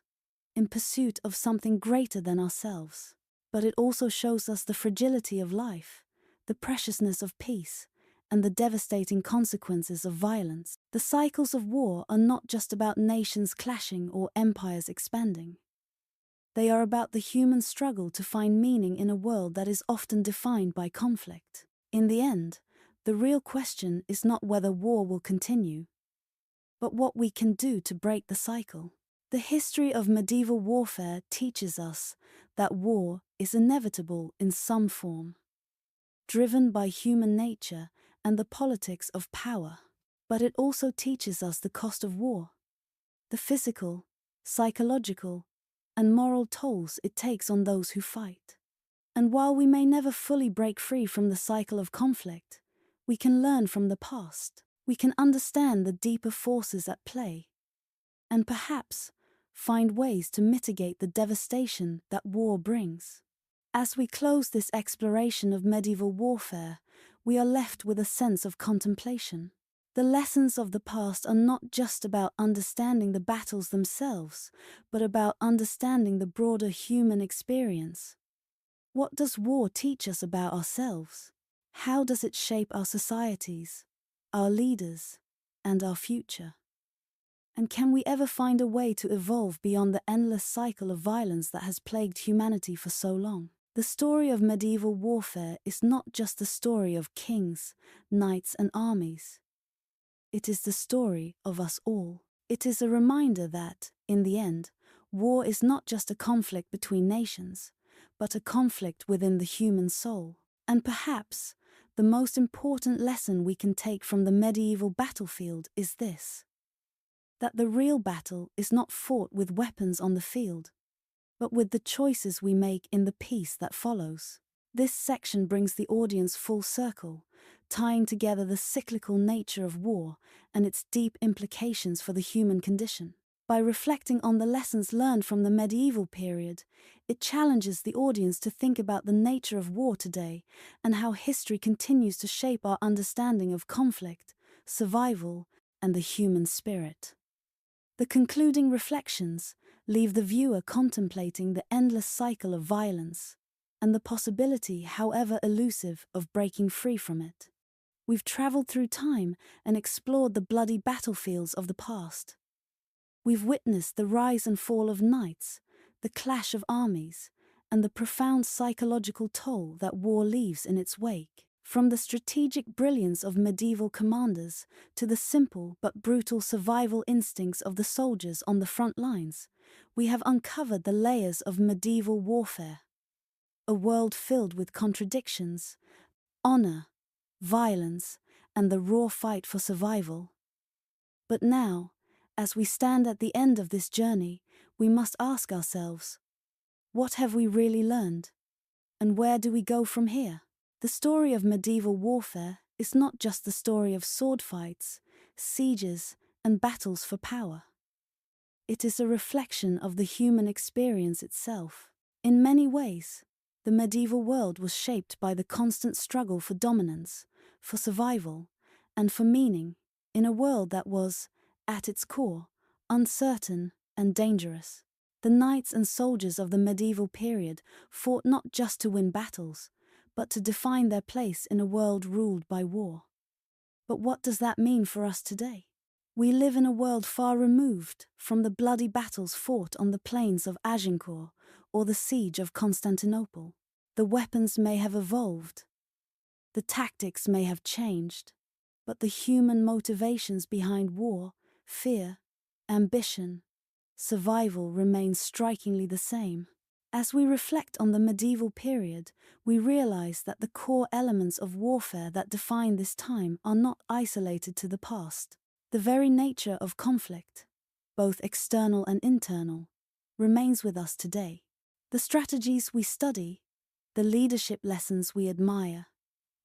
in pursuit of something greater than ourselves. But it also shows us the fragility of life, the preciousness of peace, and the devastating consequences of violence. The cycles of war are not just about nations clashing or empires expanding. They are about the human struggle to find meaning in a world that is often defined by conflict. In the end, the real question is not whether war will continue, but what we can do to break the cycle. The history of medieval warfare teaches us that war is inevitable in some form, driven by human nature and the politics of power. But it also teaches us the cost of war, the physical, psychological, and moral tolls it takes on those who fight. And while we may never fully break free from the cycle of conflict, we can learn from the past. We can understand the deeper forces at play, and perhaps find ways to mitigate the devastation that war brings. As we close this exploration of medieval warfare, we are left with a sense of contemplation. The lessons of the past are not just about understanding the battles themselves, but about understanding the broader human experience. What does war teach us about ourselves? How does it shape our societies, our leaders, and our future? And can we ever find a way to evolve beyond the endless cycle of violence that has plagued humanity for so long? The story of medieval warfare is not just the story of kings, knights, and armies. It is the story of us all. It is a reminder that, in the end, war is not just a conflict between nations, but a conflict within the human soul. And perhaps, the most important lesson we can take from the medieval battlefield is this: that the real battle is not fought with weapons on the field, but with the choices we make in the peace that follows. This section brings the audience full circle, tying together the cyclical nature of war and its deep implications for the human condition. By reflecting on the lessons learned from the medieval period, it challenges the audience to think about the nature of war today and how history continues to shape our understanding of conflict, survival, and the human spirit. The concluding reflections leave the viewer contemplating the endless cycle of violence and the possibility, however elusive, of breaking free from it. We've traveled through time and explored the bloody battlefields of the past. We've witnessed the rise and fall of knights, the clash of armies, and the profound psychological toll that war leaves in its wake. From the strategic brilliance of medieval commanders to the simple but brutal survival instincts of the soldiers on the front lines, we have uncovered the layers of medieval warfare. A world filled with contradictions, honor, violence, and the raw fight for survival. But now, as we stand at the end of this journey, we must ask ourselves, what have we really learned? And where do we go from here? The story of medieval warfare is not just the story of sword fights, sieges, and battles for power. It is a reflection of the human experience itself. In many ways, the medieval world was shaped by the constant struggle for dominance, for survival, and for meaning, in a world that was, at its core, uncertain and dangerous. The knights and soldiers of the medieval period fought not just to win battles, but to define their place in a world ruled by war. But what does that mean for us today? We live in a world far removed from the bloody battles fought on the plains of Agincourt or the siege of Constantinople. The weapons may have evolved, the tactics may have changed, but the human motivations behind war, fear, ambition, survival remain strikingly the same. As we reflect on the medieval period, we realize that the core elements of warfare that define this time are not isolated to the past. The very nature of conflict, both external and internal, remains with us today. The strategies we study, the leadership lessons we admire,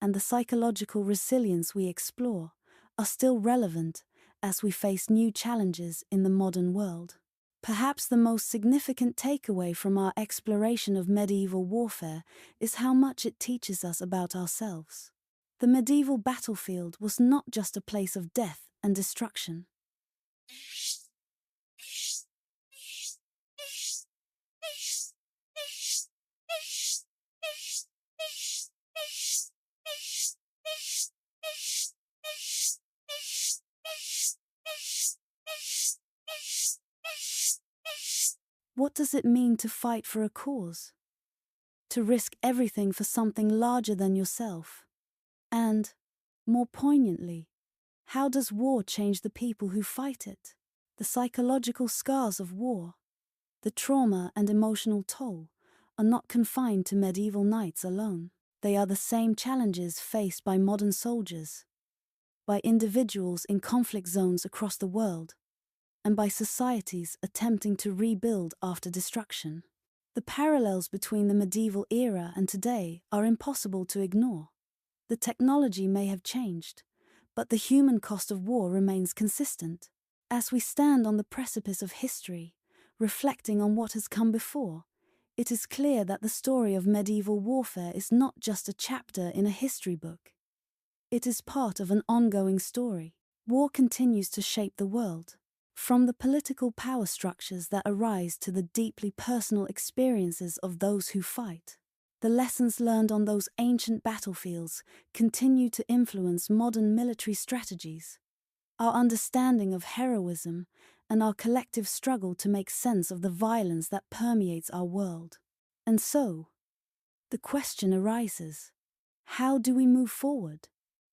and the psychological resilience we explore are still relevant as we face new challenges in the modern world. Perhaps the most significant takeaway from our exploration of medieval warfare is how much it teaches us about ourselves. The medieval battlefield was not just a place of death and destruction. What does it mean to fight for a cause? To risk everything for something larger than yourself? And, more poignantly, how does war change the people who fight it? The psychological scars of war, the trauma and emotional toll, are not confined to medieval knights alone. They are the same challenges faced by modern soldiers. by individuals in conflict zones across the world, and by societies attempting to rebuild after destruction. The parallels between the medieval era and today are impossible to ignore. The technology may have changed, but the human cost of war remains consistent. As we stand on the precipice of history, reflecting on what has come before, it is clear that the story of medieval warfare is not just a chapter in a history book. It is part of an ongoing story. War continues to shape the world. From the political power structures that arise to the deeply personal experiences of those who fight, the lessons learned on those ancient battlefields continue to influence modern military strategies. Our understanding of heroism and our collective struggle to make sense of the violence that permeates our world. And so, the question arises: how do we move forward?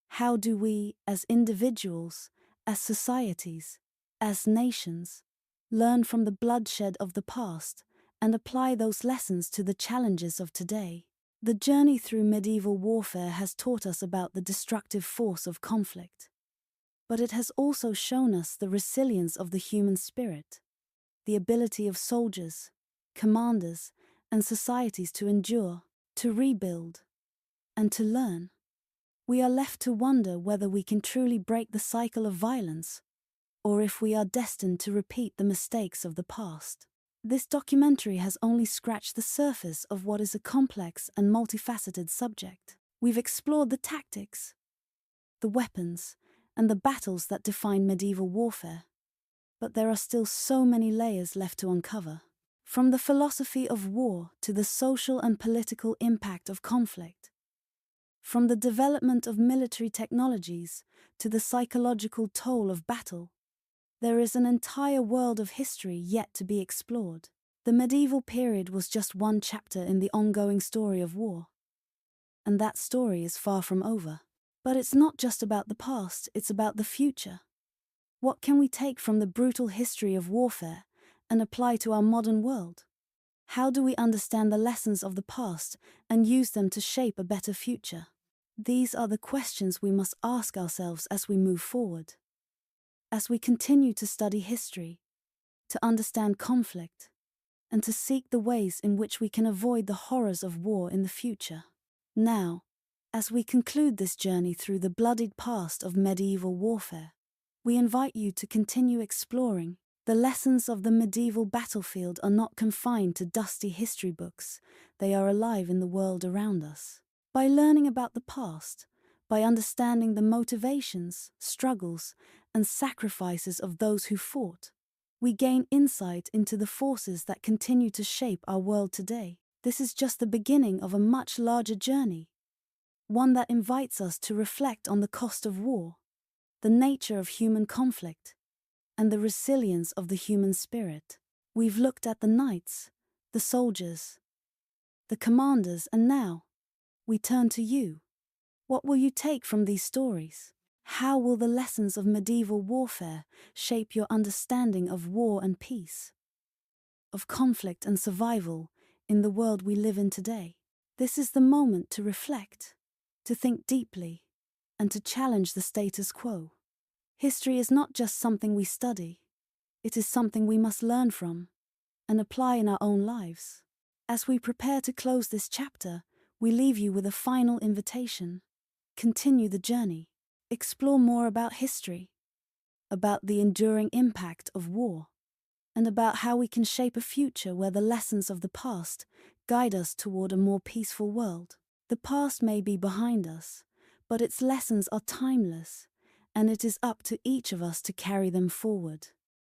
How do we, as individuals, as societies, as nations, learn from the bloodshed of the past and apply those lessons to the challenges of today? The journey through medieval warfare has taught us about the destructive force of conflict. But it has also shown us the resilience of the human spirit, the ability of soldiers, commanders, and societies to endure, to rebuild, and to learn. We are left to wonder whether we can truly break the cycle of violence, or if we are destined to repeat the mistakes of the past. This documentary has only scratched the surface of what is a complex and multifaceted subject. We've explored the tactics, the weapons, and the battles that define medieval warfare. But there are still so many layers left to uncover. From the philosophy of war to the social and political impact of conflict. From the development of military technologies to the psychological toll of battle, there is an entire world of history yet to be explored. The medieval period was just one chapter in the ongoing story of war. And that story is far from over. But it's not just about the past, it's about the future. What can we take from the brutal history of warfare and apply to our modern world? How do we understand the lessons of the past and use them to shape a better future? These are the questions we must ask ourselves as we move forward. As we continue to study history, to understand conflict, and to seek the ways in which we can avoid the horrors of war in the future. Now, as we conclude this journey through the bloodied past of medieval warfare, we invite you to continue exploring. The lessons of the medieval battlefield are not confined to dusty history books, they are alive in the world around us. By learning about the past, by understanding the motivations, struggles, and sacrifices of those who fought, we gain insight into the forces that continue to shape our world today. This is just the beginning of a much larger journey, one that invites us to reflect on the cost of war, the nature of human conflict, and the resilience of the human spirit. We've looked at the knights, the soldiers, the commanders, and now we turn to you. What will you take from these stories? How will the lessons of medieval warfare shape your understanding of war and peace, of conflict and survival in the world we live in today? This is the moment to reflect, to think deeply, and to challenge the status quo. History is not just something we study, it is something we must learn from and apply in our own lives. As we prepare to close this chapter, we leave you with a final invitation. Continue the journey. Explore more about history, about the enduring impact of war, and about how we can shape a future where the lessons of the past guide us toward a more peaceful world. The past may be behind us, but its lessons are timeless, and it is up to each of us to carry them forward.